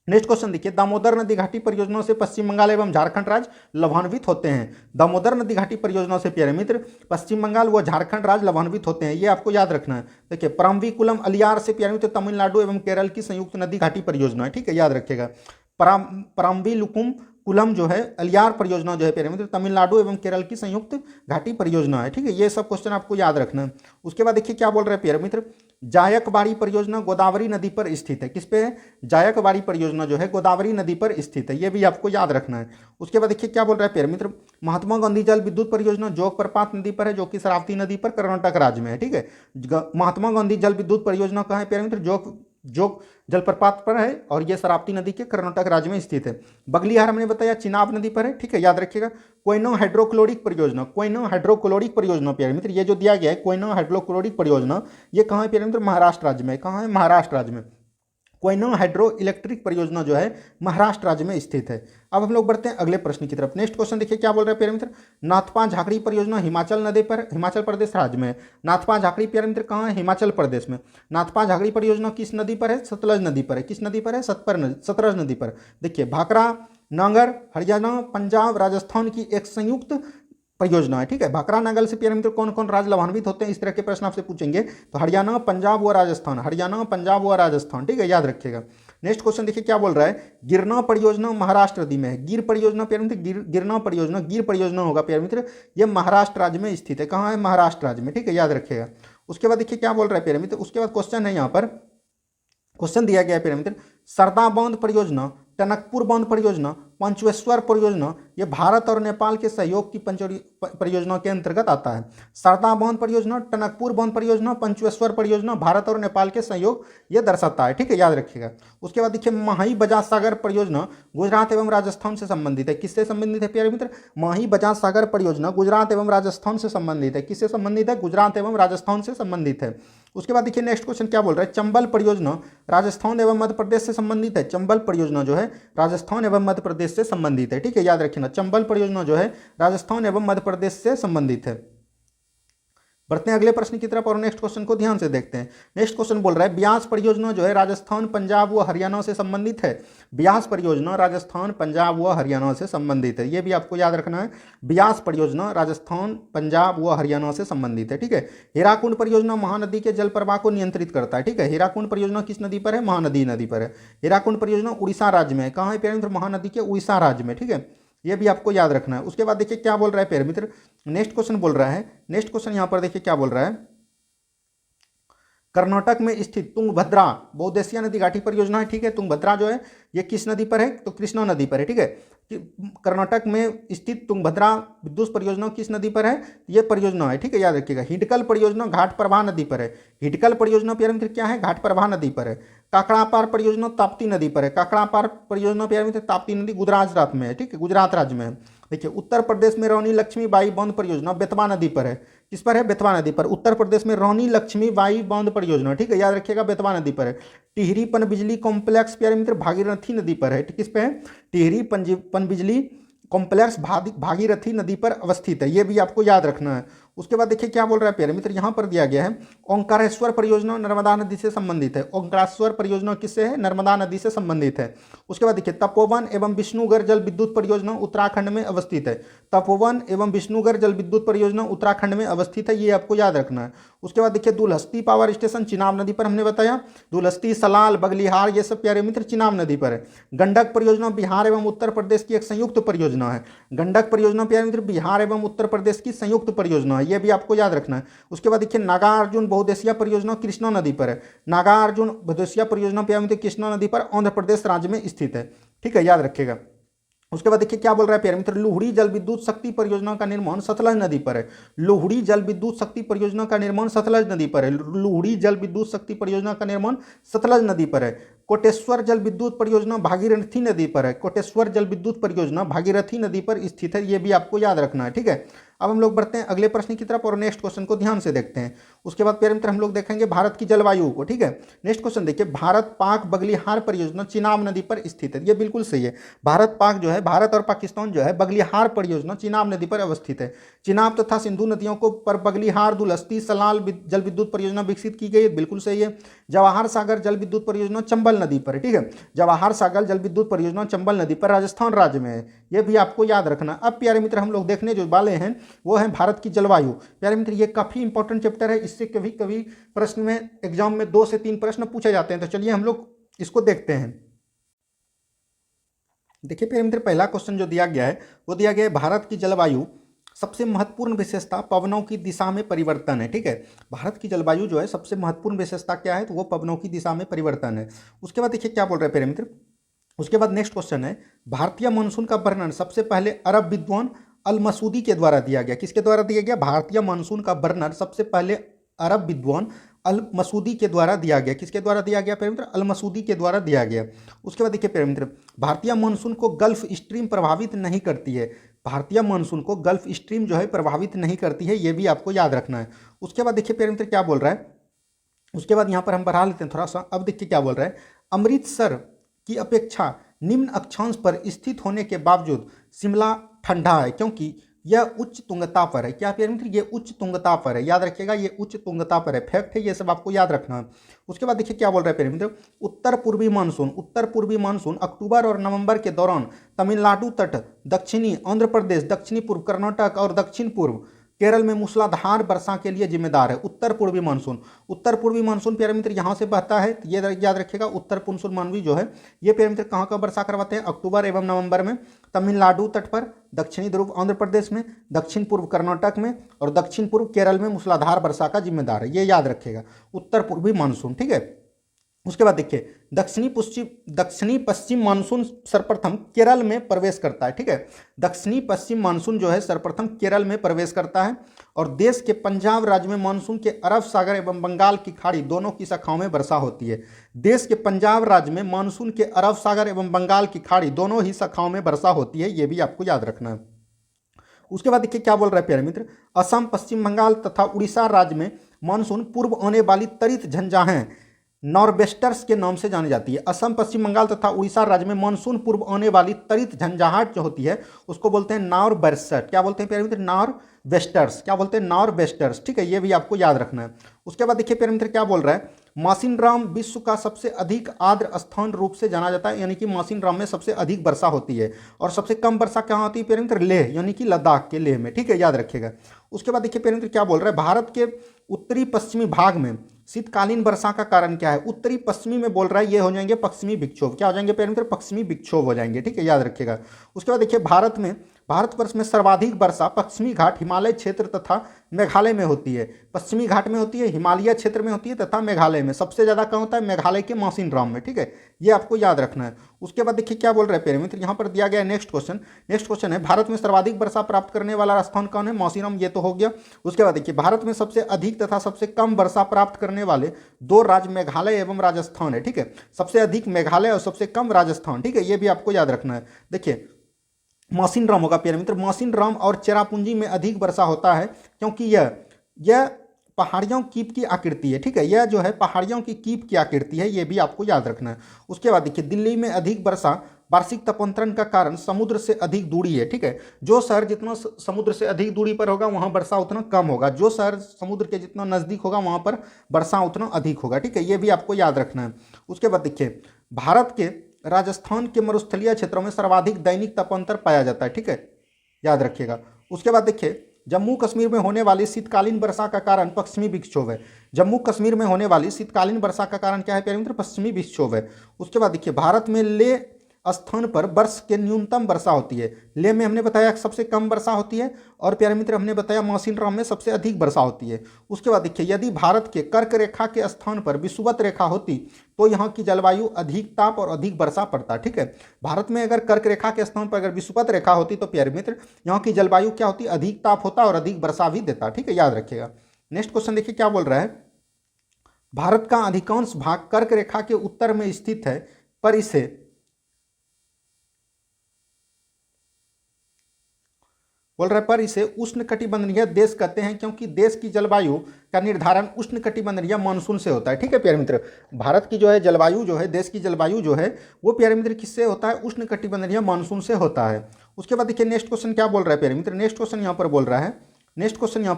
नेक्स्ट क्वेश्चन देखिए, दामोदर नदी घाटी परियोजना से पश्चिम बंगाल एवं झारखंड राज्य लाभान्वित होते हैं। दामोदर नदी घाटी परियोजना से प्यारे मित्र पश्चिम बंगाल व झारखंड राज्य लाभान्वित होते हैं, ये आपको याद रखना है। देखिए परम्बिकुलम अलियार से प्यारे मित्र तमिलनाडु एवं केरल की संयुक्त नदी घाटी परियोजना है, ठीक है, याद रखिएगा। परम्बिकुलम कुलम जो है अलियार परियोजना जो है प्यारे मित्र तमिलनाडु एवं केरल की संयुक्त घाटी परियोजना है, ठीक है, ये सब क्वेश्चन आपको याद रखना है। उसके बाद देखिए क्या बोल रहे हैं प्यारे मित्र, जायकवाड़ी परियोजना गोदावरी नदी पर स्थित है, किस पे है, जायकवाड़ी परियोजना जो है गोदावरी नदी पर स्थित है, ये भी आपको याद रखना है। उसके बाद देखिए क्या बोल रहा है प्यारे मित्र, महात्मा गांधी जल विद्युत परियोजना जोग प्रपात नदी पर है, जो कि शरावती नदी पर कर्नाटक राज्य में है, ठीक है। महात्मा गांधी जल विद्युत परियोजना कहाँ है प्यारे मित्र, जोग जलप्रपात पर है और यह शरावती नदी के कर्नाटक राज्य में स्थित है। बगलिहार हमने बताया चिनाब नदी पर है, ठीक है, याद रखिएगा। कोयना हाइड्रोक्लोरिक परियोजना, कोयना हाइड्रोक्लोरिक परियोजना प्यारे मित्र ये जो दिया गया है कोयना हाइड्रोक्लोरिक परियोजना, ये कहाँ है प्यारे मित्र, महाराष्ट्र राज्य में, कहाँ है, महाराष्ट्र राज्य में। कोयना हाइड्रो इलेक्ट्रिक परियोजना जो है महाराष्ट्र राज्य में स्थित है। अब हम लोग बढ़ते हैं अगले प्रश्न की तरफ। नेक्स्ट क्वेश्चन देखिए क्या बोल रहे हैं प्यारे मित्र, नाथपा झाकड़ी परियोजना हिमाचल नदी पर, हिमाचल प्रदेश राज्य में। नाथपा झाकड़ी प्यारे मित्र कहाँ है, हिमाचल प्रदेश में। नाथपा झाकड़ी परियोजना किस नदी पर है, सतलज नदी पर है, किस नदी पर है, सतलज नदी पर। देखिए भाखरा नांगर हरियाणा, पंजाब, राजस्थान की एक संयुक्त परियोजना है, ठीक है। भाखरा नांगल से प्यारे मित्र कौन कौन राज्य लाभान्वित होते हैं, इस तरह के प्रश्न आपसे पूछेंगे, तो हरियाणा, पंजाब व राजस्थान, हरियाणा, पंजाब व राजस्थान, ठीक है, याद रखिएगा। नेक्स्ट क्वेश्चन देखिए क्या बोल रहा है, गिरना परियोजना महाराष्ट्र नदी में है। गिर परियोजना प्यारे मित्र, गिरना परियोजना, गिर परियोजना होगा प्यारे मित्र, ये महाराष्ट्र राज्य में स्थित है, कहाँ है, महाराष्ट्र राज्य में, ठीक है, याद रखिएगा। उसके बाद देखिए क्या बोल रहा है प्यारे मित्र, उसके बाद क्वेश्चन है यहाँ पर, क्वेश्चन दिया गया है प्यारे मित्र, सरदा बांध परियोजना, टनकपुर बांध परियोजना, पंचवेश्वर परियोजना, ये भारत और नेपाल के सहयोग की परियोजना के अंतर्गत आता है। सरदा बांध परियोजना, टनकपुर बांध परियोजना, पंचवेश्वर परियोजना भारत और नेपाल के सहयोग ये दर्शाता है, ठीक है, याद रखिएगा। उसके बाद देखिए माही बजाज सागर परियोजना गुजरात एवं राजस्थान से संबंधित है, किससे संबंधित है प्यारे मित्र, माही बजाज सागर परियोजना गुजरात एवं राजस्थान से संबंधित है, किससे संबंधित है, गुजरात एवं राजस्थान से संबंधित है। उसके बाद देखिए नेक्स्ट क्वेश्चन क्या बोल रहा है, चंबल परियोजना राजस्थान एवं मध्य प्रदेश से संबंधित है। चंबल परियोजना जो है राजस्थान एवं मध्य प्रदेश से संबंधित है, ठीक है, याद रखिएगा। चंबल परियोजना जो है राजस्थान एवं मध्य प्रदेश से संबंधित है। बढ़ते हैं अगले प्रश्न की तरफ और नेक्स्ट क्वेश्चन को ध्यान से देखते हैं। नेक्स्ट क्वेश्चन बोल रहा है ब्यास परियोजना जो है राजस्थान, पंजाब व हरियाणा से संबंधित है। ब्यास परियोजना राजस्थान, पंजाब व हरियाणा से संबंधित है, ये भी आपको याद रखना है। ब्यास परियोजना राजस्थान, पंजाब व हरियाणा से संबंधित है, ठीक है। हीराकुंड परियोजना महानदी के जल प्रवाह को नियंत्रित करता है, ठीक है। हीराकुंड परियोजना किस नदी पर है, महानदी नदी पर है। हीराकुंड परियोजना उड़ीसा राज्य में है, कहाँ है प्यारे मित्र, महानदी के उड़ीसा राज्य में, ठीक है, ये भी आपको याद रखना है। उसके बाद देखिए क्या बोल रहा है प्यारे मित्र, नेक्स्ट क्वेश्चन बोल रहा है, नेक्स्ट क्वेश्चन यहाँ पर देखिए क्या बोल रहा है, कर्नाटक में स्थित तुंगभद्रा बहुउद्देशीय नदी घाटी परियोजना है, ठीक है। तुंगभद्रा जो है ये किस नदी पर है, तो कृष्णा नदी पर है, ठीक है। कर्नाटक में स्थित तुंगभद्रा विद्युत परियोजना किस नदी पर है, ये परियोजना है, ठीक है, याद रखिएगा। हिडकल परियोजना घाट प्रवाह नदी पर है। हिडकल परियोजना प्यारे मित्र क्या है, घाट प्रवाह नदी पर है। काकड़ापार परियोजना ताप्ती नदी पर है। काकड़ापार परियोजना प्यारे मित्र ताप्ती नदी गुजरात में है, ठीक है, गुजरात राज्य में है। देखिए उत्तर प्रदेश में रानी लक्ष्मीबाई बांध परियोजना बेतवा नदी पर है। किस पर है, बेतवा नदी पर। उत्तर प्रदेश में रानी लक्ष्मीबाई बांध परियोजना, ठीक है, याद रखिएगा, बेतवा नदी पर है। टिहरी पनबिजली कॉम्प्लेक्स प्यारे मित्र भागीरथी नदी पर है। किस पे है, टिहरी पनबिजली कॉम्प्लेक्स भागीरथी नदी पर अवस्थित है, ये भी आपको याद रखना है। उसके बाद देखिए क्या बोल रहा है प्यारे मित्र, यहाँ पर दिया गया है ओंकारेश्वर परियोजना नर्मदा नदी से संबंधित है। ओंकारेश्वर परियोजना किससे है, नर्मदा नदी से संबंधित है। उसके बाद देखिए तपोवन एवं विष्णुगढ़ जल विद्युत परियोजना उत्तराखंड में अवस्थित है। तपोवन एवं विष्णुगढ़ जल विद्युत परियोजना उत्तराखंड में अवस्थित है, ये आपको याद रखना है। उसके बाद देखिए दुलहस्ती पावर स्टेशन चिनाब नदी पर हमने बताया। दुलहस्ती, सलाल, बगलिहार ये सब प्यारे मित्र चिनाब नदी पर है। गंडक परियोजना बिहार एवं उत्तर प्रदेश की एक संयुक्त परियोजना है। गंडक परियोजना प्यारे मित्र बिहार एवं उत्तर प्रदेश की संयुक्त परियोजना है, ये भी आपको याद रखना है। उसके बाद देखिए नागार्जुन बहुउद्देशीय परियोजना कृष्णा नदी पर है। नागार्जुन बहुउद्देशीय परियोजना प्यारे मित्र कृष्णा नदी पर आंध्र प्रदेश राज्य में स्थित है, ठीक है, याद रखिएगा। उसके बाद देखिए क्या बोल रहा है प्यारे मित्र, लोहड़ी जल विद्युत शक्ति परियोजना का निर्माण सतलज नदी पर है। लोहड़ी जल विद्युत शक्ति परियोजना का निर्माण सतलज नदी पर है। लोहड़ी जल विद्युत शक्ति परियोजना का निर्माण सतलज नदी पर है। कोटेश्वर जल विद्युत परियोजना भागीरथी नदी पर है। कोटेश्वर जल विद्युत परियोजना भागीरथी नदी पर स्थित है, ये भी आपको याद रखना है, ठीक है। अब हम लोग बढ़ते हैं अगले प्रश्न की तरफ और नेक्स्ट क्वेश्चन को ध्यान से देखते हैं। उसके बाद प्यारे मित्र हम लोग देखेंगे भारत की जलवायु को, ठीक है। नेक्स्ट क्वेश्चन देखिए, भारत पाक बगलिहार परियोजना चिनाब नदी पर स्थित है, ये बिल्कुल सही है। भारत पाक जो है, भारत और पाकिस्तान जो है, बगलिहार परियोजना चिनाब नदी पर अवस्थित है। चिनाब तथा सिंधु नदियों को पर बगलिहार दुलहस्ती सलाल जल विद्युत परियोजना विकसित की गई है, बिल्कुल सही है। जवाहर सागर जल विद्युत परियोजना चंबल नदी पर है, ठीक है। जवाहर सागर जल विद्युत परियोजना चंबल नदी पर राजस्थान राज्य में है, ये भी आपको याद रखना। अब प्यारे मित्र हम लोग देखने जो वाले हैं वो है भारत की जलवायु। प्यारे मित्र ये काफी इंपॉर्टेंट चैप्टर है, इससे कभी कभी प्रश्न में एग्जाम में 2 से 3 प्रश्न पूछे जाते हैं, तो चलिए हम लोग इसको देखते हैं। देखिए प्यारे मित्र पहला क्वेश्चन जो दिया गया है वो दिया गया है भारत की जलवायु सबसे महत्वपूर्ण विशेषता पवनों की दिशा में परिवर्तन है, ठीक है। भारत की जलवायु जो है सबसे महत्वपूर्ण विशेषता क्या है, तो वो पवनों की दिशा में परिवर्तन है। उसके बाद देखिए क्या बोल रहे हैं प्यारे मित्र, उसके बाद नेक्स्ट क्वेश्चन है भारतीय मानसून का वर्णन सबसे पहले अरब विद्वान अल मसूदी के द्वारा दिया गया। किसके द्वारा दिया गया, भारतीय मानसून का वर्णन सबसे पहले अरब विद्वान अल मसूदी के द्वारा दिया गया। किसके द्वारा दिया गया प्यारे मित्र, अल मसूदी के द्वारा दिया गया। उसके बाद देखिए प्यारे मित्र भारतीय मानसून को गल्फ स्ट्रीम प्रभावित नहीं करती है। भारतीय मानसून को गल्फ स्ट्रीम जो है प्रभावित नहीं करती है, ये भी आपको याद रखना है। उसके बाद देखिए प्यारे मित्र क्या बोल रहा है, उसके बाद यहाँ पर हम बढ़ा लेते हैं थोड़ा सा। अब देखिए क्या बोल रहा है, अमृतसर की अपेक्षा निम्न अक्षांश पर स्थित होने के बावजूद शिमला ठंडा है क्योंकि यह उच्च तुंगता पर है। क्या प्यारे मित्र, ये उच्च तुंगता पर है, याद रखिएगा, ये उच्च तुंगता पर है, फैक्ट है, ये सब आपको याद रखना है। उसके बाद देखिए क्या बोल रहा है प्यारे मित्र, उत्तर पूर्वी मानसून अक्टूबर और नवंबर के दौरान तमिलनाडु तट, दक्षिणी आंध्र प्रदेश, दक्षिणी पूर्व कर्नाटक और दक्षिण पूर्व केरल में मूसलाधार वर्षा के लिए जिम्मेदार है। उत्तर पूर्वी मानसून प्यारे मित्र यहाँ से बहता है, ये याद रखिएगा। उत्तर पूर्वी मानवी जो है ये प्यारे मित्र कहाँ का वर्षा करवाते हैं, अक्टूबर एवं नवंबर में तमिलनाडु तट पर, दक्षिणी ध्रुव आंध्र प्रदेश में, दक्षिण पूर्व कर्नाटक में और दक्षिण पूर्व केरल में मूसलाधार वर्षा का जिम्मेदार है, ये याद रखिएगा, उत्तर पूर्वी मानसून, ठीक है। उसके बाद देखिए दक्षिणी पश्चिम मानसून सर्वप्रथम केरल में प्रवेश करता है, ठीक है। दक्षिणी पश्चिम मानसून जो है सर्वप्रथम केरल में प्रवेश करता है और देश के पंजाब राज्य में मानसून के अरब सागर एवं बंगाल की खाड़ी दोनों की शाखाओं में वर्षा होती है। देश के पंजाब राज्य में मानसून के अरब सागर एवं बंगाल की खाड़ी दोनों ही शाखाओं में वर्षा होती है, ये भी आपको याद रखना है। उसके बाद देखिए क्या बोल रहा है प्यारे मित्र, असम, पश्चिम बंगाल तथा उड़ीसा राज्य में मानसून पूर्व आने वाली त्वरित झंझाएं नॉरवेस्टर्स के नाम से जानी जाती है। असम, पश्चिम बंगाल तथा उड़ीसा राज्य में मानसून पूर्व आने वाली त्वरित झंझाहट जो होती है उसको बोलते हैं नॉरवेस्टर। क्या बोलते हैं प्यारे मित्र, नॉरवेस्टर्स। क्या बोलते हैं, नॉरवेस्टर्स, ठीक है, ये भी आपको याद रखना है। उसके बाद देखिए प्यारे मित्र क्या बोल रहा है, मासिनराम विश्व का सबसे अधिक आर्द्र स्थान रूप से जाना जाता है, यानी कि मासिनराम में सबसे अधिक वर्षा होती है और सबसे कम वर्षा कहाँ होती है प्यारे मित्र, लेह, यानी कि लद्दाख के लेह में, ठीक है, याद रखिएगा। उसके बाद देखिए प्यारे मित्र क्या बोल रहा है, भारत के उत्तरी पश्चिमी भाग में शीतकालीन वर्षा का कारण क्या है। उत्तरी पश्चिमी में बोल रहा है, ये हो जाएंगे पश्चिमी विक्षोभ। क्या हो जाएंगे प्यारे मित्र, पश्चिमी विक्षोभ हो जाएंगे, ठीक है, याद रखिएगा। उसके बाद देखिए भारत में भारतवर्ष में सर्वाधिक वर्षा पश्चिमी घाट, हिमालय क्षेत्र तथा मेघालय में होती है। पश्चिमी घाट में होती है, हिमालय क्षेत्र में होती है तथा मेघालय में। सबसे ज़्यादा कहाँ होता है? मेघालय के मौसिनराम में। ठीक है, ये आपको याद रखना है। उसके बाद देखिए क्या बोल रहे हैं प्यारे मित्र, यहाँ पर दिया गया नेक्स्ट क्वेश्चन। नेक्स्ट क्वेश्चन है, भारत में सर्वाधिक वर्षा प्राप्त करने वाला स्थान कौन है? मौसिनराम, ये तो हो गया। उसके बाद देखिए, भारत में सबसे अधिक तथा सबसे कम वर्षा प्राप्त करने वाले दो राज्य मेघालय एवं राजस्थान है। ठीक है, सबसे अधिक मेघालय और सबसे कम राजस्थान। ठीक है, ये भी आपको याद रखना है। देखिए मौसिनराम होगा प्यारे मित्र, मौसिनराम और चेरापूंजी में अधिक वर्षा होता है क्योंकि यह पहाड़ियों कीप की आकृति है। ठीक है, यह जो है पहाड़ियों की कीप की आकृति है, ये भी आपको याद रखना है। उसके बाद देखिए, दिल्ली में अधिक वर्षा वार्षिक तापांतरण का कारण समुद्र से अधिक दूरी है। ठीक है, जो शहर जितना समुद्र से अधिक दूरी पर होगा वहाँ वर्षा उतना कम होगा, जो शहर समुद्र के जितना नज़दीक होगा वहाँ पर वर्षा उतना अधिक होगा। ठीक है, ये भी आपको याद रखना है। उसके बाद देखिए, भारत के राजस्थान के मरुस्थलीय क्षेत्रों में सर्वाधिक दैनिक तापांतर पाया जाता है। ठीक है, याद रखिएगा। उसके बाद देखिए, जम्मू कश्मीर में होने वाली शीतकालीन वर्षा का कारण पश्चिमी विक्षोभ है। जम्मू कश्मीर में होने वाली शीतकालीन वर्षा का कारण क्या है प्यारे मित्र? पश्चिमी विक्षोभ है। उसके बाद देखिए, भारत में लेह स्थान पर वर्ष के न्यूनतम वर्षा होती है। लेह में हमने बताया सबसे कम वर्षा होती है और प्यारे मित्र हमने बताया मौसिनराम में सबसे अधिक वर्षा होती है। उसके बाद देखिए, यदि भारत के कर्क रेखा के स्थान पर विषुवत रेखा होती तो यहाँ की जलवायु अधिक ताप और अधिक वर्षा पड़ता। ठीक है, भारत में अगर कर्क रेखा के स्थान पर अगर विषुवत रेखा होती तो प्यारे मित्र यहाँ की जलवायु क्या होती? अधिक ताप होता और अधिक वर्षा भी देता। ठीक है, याद रखिएगा। नेक्स्ट क्वेश्चन देखिए क्या बोल रहा है, भारत का अधिकांश भाग कर्क रेखा के उत्तर में स्थित है पर इसे बोल रहा है पर इसे उष्णकटिबंधीय देश कहते हैं क्योंकि देश की जलवायु का निर्धारण उष्णकटिबंधीय मानसून से होता है। ठीक है प्यारे मित्र, भारत की जो है जलवायु जो है, देश की जलवायु जो है वो प्यारे मित्र किससे होता है? उष्णकटिबंधीय मानसून से होता है। उसके बाद देखिए नेक्स्ट क्वेश्चन क्या बोल रहा है प्यारे मित्र, नेक्स्ट क्वेश्चन यहाँ पर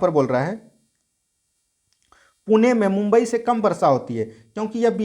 बोल रहा है पुणे में मुंबई से कम वर्षा होती है क्योंकि यह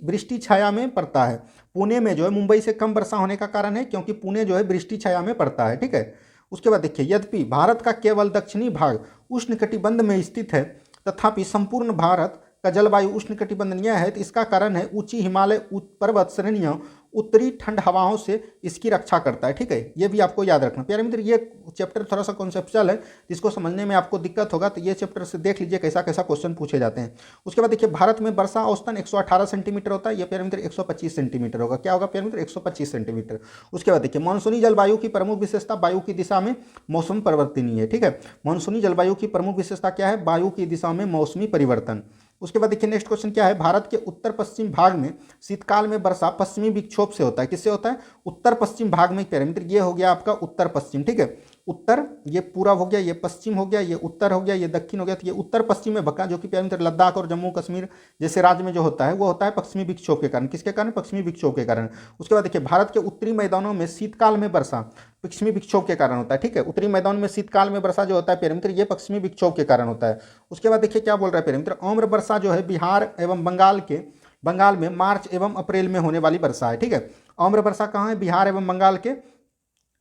वृष्टि छाया में पड़ता है। पुणे में जो है मुंबई से कम वर्षा होने का कारण है क्योंकि पुणे जो है वृष्टि छाया में पड़ता है। ठीक है, उसके बाद देखिए, यद्यपि भारत का केवल दक्षिणी भाग उष्णकटिबंध में स्थित है तथापि संपूर्ण भारत का जलवायु उष्णकटिबंधीय है। तो इसका कारण है ऊंची हिमालय पर्वत श्रेणियां उत्तरी ठंड हवाओं से इसकी रक्षा करता है। ठीक है, ये भी आपको याद रखना प्यारे मित्र। ये चैप्टर थोड़ा सा कॉन्सेप्चुअल है, इसको समझने में आपको दिक्कत होगा तो ये चैप्टर से देख लीजिए कैसा कैसा क्वेश्चन पूछे जाते हैं। उसके बाद देखिए, भारत में वर्षा औसतन 118 सेंटीमीटर होता है, ये प्यारे मित्र 125 सेंटीमीटर होगा। क्या होगा प्यारे मित्र? 125 सेंटीमीटर। उसके बाद देखिए, मानसूनी जलवायु की प्रमुख विशेषता वायु की दिशा में मौसम परिवर्तनीय है। ठीक है, मानसूनी जलवायु की प्रमुख विशेषता क्या है? वायु की दिशा में मौसमी परिवर्तन। उसके बाद देखिए नेक्स्ट क्वेश्चन क्या है, भारत के उत्तर पश्चिम भाग में शीतकाल में वर्षा पश्चिमी विक्षोभ से होता है। किससे होता है? उत्तर पश्चिम भाग में प्यारे मित्र, ये हो गया आपका उत्तर पश्चिम। ठीक है, उत्तर ये पूरा हो गया, ये पश्चिम हो गया, ये उत्तर हो गया, ये दक्षिण हो गया। तो ये उत्तर पश्चिम में बका जो कि प्यारे मित्र लद्दाख और जम्मू कश्मीर जैसे राज्य में जो होता है वो होता है पश्चिमी विक्षोभ के कारण। किसके कारण? पश्चिमी विक्षोभ के कारण। उसके बाद देखिए, भारत के उत्तरी मैदानों में शीतकाल में वर्षा पश्चिमी विक्षोभ के कारण होता है। ठीक है, उत्तरी मैदान में शीतकाल में वर्षा जो होता है प्यारे मित्र ये पश्चिमी विक्षोभ के कारण होता है। उसके बाद देखिए क्या बोल रहा है प्यारे मित्र, आम्र वर्षा जो है बिहार एवं बंगाल में मार्च एवं अप्रैल में होने वाली वर्षा है। ठीक है, आम्र वर्षा कहाँ है? बिहार एवं बंगाल के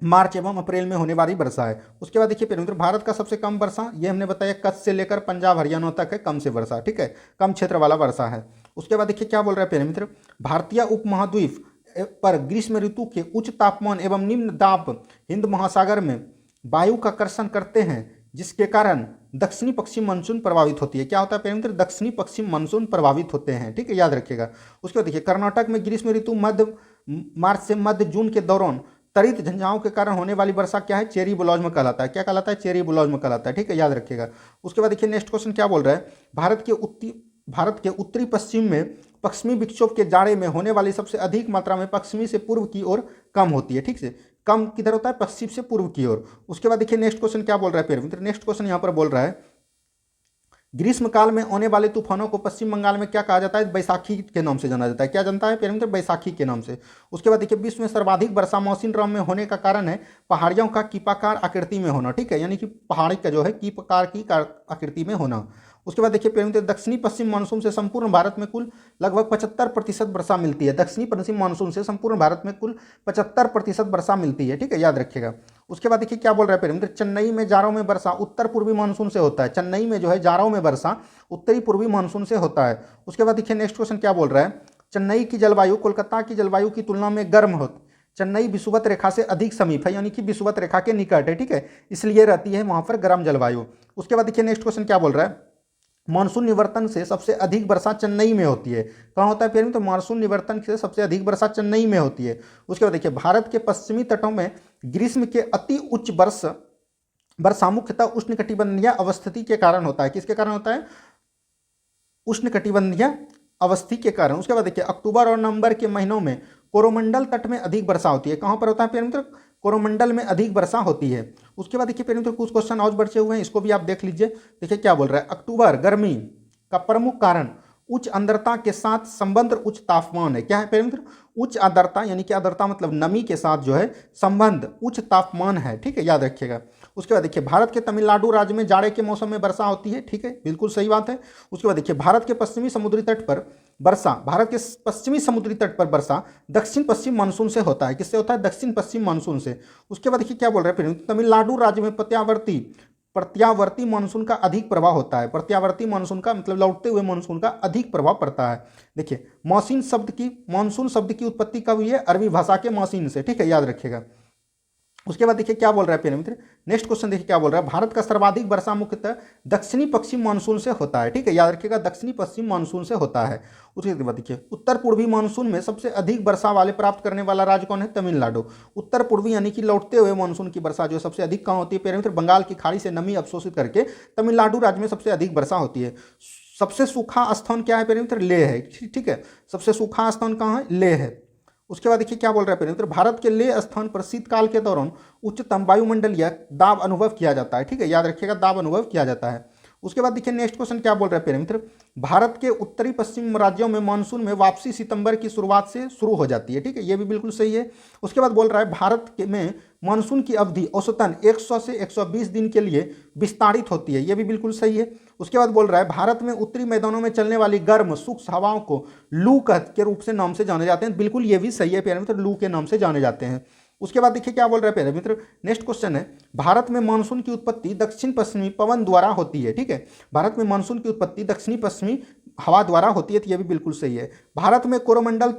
मार्च एवं अप्रैल में होने वाली वर्षा है। उसके बाद देखिए प्यारे मित्र, भारत का सबसे कम वर्षा ये हमने बताया कच्छ से लेकर पंजाब हरियाणा तक है कम से वर्षा। ठीक है, कम क्षेत्र वाला वर्षा है। उसके बाद देखिए क्या बोल रहा है प्यारे मित्र, भारतीय उपमहाद्वीप पर ग्रीष्म ऋतु के उच्च तापमान एवं निम्न दाब हिंद महासागर में वायु का आकर्षण करते हैं जिसके कारण दक्षिणी पश्चिम मानसून प्रभावित होती है। क्या होता है प्यारे मित्र? दक्षिणी पश्चिम मानसून प्रभावित होते हैं। ठीक है, याद रखिएगा। उसके बाद देखिए, कर्नाटक में ग्रीष्म ऋतु मध्य मार्च से मध्य जून के दौरान त्वरित झंझाओं के कारण होने वाली वर्षा क्या है? चेरी ब्लॉसम कहलाता है। क्या कहलाता है? चेरी ब्लॉसम कहलाता है। ठीक है, याद रखिएगा। उसके बाद देखिए नेक्स्ट क्वेश्चन क्या बोल रहा है, भारत के उत्तरी पश्चिम में पश्चिमी विक्षोभ के जाड़े में होने वाली सबसे अधिक मात्रा में पश्चिमी से पूर्व की ओर कम होती है। ठीक से, कम किधर होता है? पश्चिम से पूर्व की ओर। उसके बाद देखिए नेक्स्ट क्वेश्चन क्या बोल रहा है प्यारे मित्र, नेक्स्ट क्वेश्चन यहाँ पर बोल रहा है, ग्रीष्म काल में आने वाले तूफानों को पश्चिम बंगाल में क्या कहा जाता है? बैसाखी के नाम से जाना जाता है। क्या जानता है प्यारे मित्र? बैसाखी के नाम से। उसके बाद देखिए, विश्व में सर्वाधिक वर्षा मौसिनराम में होने का कारण है पहाड़ियों का कीपाकार आकृति में होना। ठीक है, यानी कि पहाड़ी का जो है कीपाकार की आकृति में होना। उसके बाद देखिए प्यारे मित्र, दक्षिणी पश्चिम मानसून से संपूर्ण भारत में कुल लगभग 75% वर्षा मिलती है। दक्षिणी पश्चिम मानसून से संपूर्ण भारत में कुल 75% वर्षा मिलती है। ठीक है, याद रखिएगा। उसके बाद देखिए क्या बोल रहा है प्यारे मित्र, चेन्नई में जाड़ों में वर्षा उत्तर पूर्वी मानसून से होता है। चेन्नई में जो है जाड़ों में वर्षा उत्तरी पूर्वी मानसून से होता है। उसके बाद देखिए नेक्स्ट क्वेश्चन क्या बोल रहा है, चेन्नई की जलवायु कोलकाता की जलवायु की तुलना में गर्म होती चेन्नई विषुवत रेखा से अधिक समीप है, यानी कि विषुवत रेखा के निकट है, ठीक है, इसलिए रहती है वहां पर गर्म जलवायु। उसके बाद देखिए नेक्स्ट क्वेश्चन क्या बोल रहा है, मानसून निवर्तन से सबसे अधिक वर्षा चेन्नई में होती है। कहाँ होता है प्यारे मित्र, तो मानसून निवर्तन से सबसे अधिक वर्षा चेन्नई में होती है। उसके बाद देखिए भारत के पश्चिमी तटों में ग्रीष्म के अति उच्च वर्षा मुख्यतः उष्णकटिबंधीय अवस्थिति के कारण होता है। किसके कारण होता है, उष्णकटिबंधीय अवस्थी के कारण। उसके बाद देखिए अक्टूबर और नवंबर के महीनों में कोरोमंडल तट में अधिक वर्षा होती है। कहाँ पर होता है प्यारे मित्र, कोरोमंडल में अधिक वर्षा होती है। उसके बाद देखिए प्यारे मित्र कुछ क्वेश्चन और बचे हुए हैं, इसको भी आप देख लीजिए। देखिए क्या बोल रहा है, अक्टूबर गर्मी का प्रमुख कारण उच्च आर्द्रता के साथ संबंध उच्च तापमान है। क्या है प्यारे मित्र, उच्च आर्द्रता, यानी कि आर्द्रता मतलब नमी के साथ जो है संबंध उच्च तापमान है, ठीक है, याद रखिएगा। उसके बाद देखिए भारत के तमिलनाडु राज्य में जाड़े के मौसम में वर्षा होती है, ठीक है, बिल्कुल सही बात है। उसके बाद देखिए भारत के पश्चिमी समुद्री तट पर वर्षा दक्षिण पश्चिम मानसून से होता है। किससे होता है, दक्षिण पश्चिम मानसून से। उसके बाद देखिए क्या बोल रहे हैं फिर, तमिलनाडु राज्य में प्रत्यावर्ती मानसून का अधिक प्रभाव होता है। प्रत्यावर्ती मानसून का मतलब लौटते हुए मानसून का अधिक प्रभाव पड़ता है। देखिए मानसून शब्द की उत्पत्ति कब हुई है, अरबी भाषा के मानसून से, ठीक है, याद रखिएगा। उसके बाद देखिए क्या बोल रहा है प्यारे मित्र, नेक्स्ट क्वेश्चन देखिए क्या बोल रहा है, भारत का सर्वाधिक वर्षा मुख्यतः दक्षिणी पश्चिम मानसून से होता है, ठीक है, याद रखिएगा, दक्षिणी पश्चिम मानसून से होता है। उसके बाद देखिए उत्तर पूर्वी मानसून में सबसे अधिक वर्षा वाले प्राप्त करने वाला राज्य कौन है, तमिलनाडु। उत्तर पूर्वी यानी कि लौटते हुए मानसून की वर्षा जो सबसे अधिक कहाँ होती है प्यारे मित्र, बंगाल की खाड़ी से नमी अवशोषित करके तमिलनाडु राज्य में सबसे अधिक वर्षा होती है। सबसे सूखा स्थान क्या है प्यारे मित्र, लेह है, ठीक है, सबसे सूखा स्थान कहाँ है, लेह है। उसके बाद देखिए क्या बोल रहा है प्यारे मित्र, भारत के लेह स्थान पर शीतकाल के दौरान उच्चतम वायुमंडलीय दाब अनुभव किया जाता है, ठीक है, याद रखिएगा, दाब अनुभव किया जाता है। उसके बाद देखिए नेक्स्ट क्वेश्चन क्या बोल रहा है प्यारे मित्र, भारत के उत्तरी पश्चिम राज्यों में मानसून में वापसी सितंबर की शुरुआत से शुरू हो जाती है, ठीक है, ये भी बिल्कुल सही है। उसके बाद बोल रहा है भारत में मानसून की अवधि औसतन 100 से 120 दिन के लिए विस्तारित होती है, ये भी बिल्कुल सही है। उसके बाद बोल रहा है भारत में उत्तरी मैदानों में चलने वाली गर्म शुष्क हवाओं को लू के रूप से नाम से जाने जाते हैं, बिल्कुल ये भी सही है प्यारे मित्र, लू के नाम से जाने जाते हैं। उसके बाद देखिए क्या बोल रहा है प्यारे मित्र, नेक्स्ट क्वेश्चन है, भारत में मानसून की उत्पत्ति दक्षिण पश्चिमी पवन द्वारा होती है, ठीक है, भारत में मानसून की उत्पत्ति दक्षिणी पश्चिमी हवा द्वारा होती है, तो यह भी बिल्कुल सही है। भारत में कोरोमंडल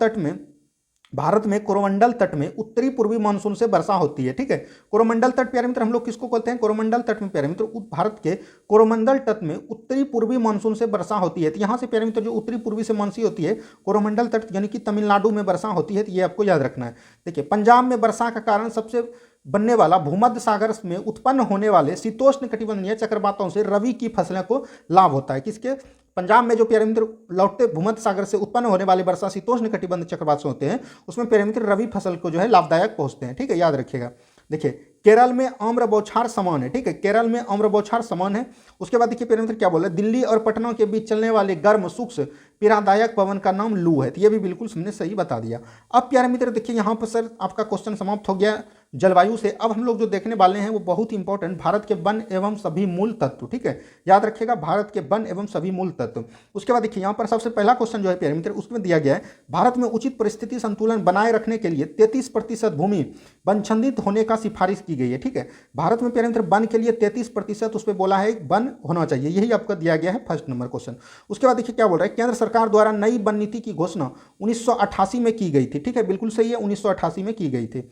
तट में उत्तरी पूर्वी मानसून से वर्षा होती है, ठीक है, कोरोमंडल तट प्यारे मित्र हम लोग किसको कहते हैं, कोरोमंडल तट में प्यारे मित्र भारत के कोरोमंडल तट में उत्तरी पूर्वी मानसून से वर्षा होती है। तो यहाँ से प्यारे मित्र जो उत्तरी पूर्वी से मानसून होती है कोरोमंडल तट यानी कि तमिलनाडु में वर्षा होती है, तो ये आपको याद रखना है। देखिए पंजाब में वर्षा का कारण सबसे बनने वाला भूमध्य सागर में उत्पन्न होने वाले शीतोष्ण कटिबंधीय चक्रवातों से रबी की फसलों को लाभ होता है। किसके, पंजाब में जो प्यारे मित्र लौटते भूमध्य सागर से उत्पन्न होने वाले वर्षा शीतोष्ण कटिबंध चक्रवात होते हैं, उसमें प्यारे मित्र रबी फसल को जो है लाभदायक पहुंचते हैं, ठीक है, याद रखिएगा। देखिए केरल में आम्र बौछार समान है, ठीक है, केरल में आम्र बौछार समान है। उसके बाद देखिए प्यारे मित्र क्या बोल रहे हैं, दिल्ली और पटना के बीच चलने वाले गर्म शुष्क पीड़ादायक पवन का नाम लू है, तो ये भी बिल्कुल हमने सही बता दिया। अब प्यारे मित्र देखिए यहाँ पर सर आपका क्वेश्चन समाप्त हो गया जलवायु से। अब हम लोग जो देखने वाले हैं वो बहुत ही इंपॉर्टेंट, भारत के वन एवं सभी मूल तत्व, ठीक है, याद रखिएगा, भारत के वन एवं सभी मूल तत्व। उसके बाद देखिए यहाँ पर सबसे पहला क्वेश्चन जो है प्यारे मित्र उसमें दिया गया है, भारत में उचित परिस्थिति संतुलन बनाए रखने के लिए 33% भूमि वनछंदित होने का सिफारिश की गई है, ठीक है, भारत में प्यारे मित्र वन के लिए 33% उस पर बोला है वन होना चाहिए, यही आपका दिया गया है फर्स्ट नंबर क्वेश्चन। उसके बाद देखिए क्या बोल रहा है, केंद्र सरकार द्वारा नई वन नीति की घोषणा 1988 में की गई थी, ठीक है, बिल्कुल सही है, 1988 में की गई थी।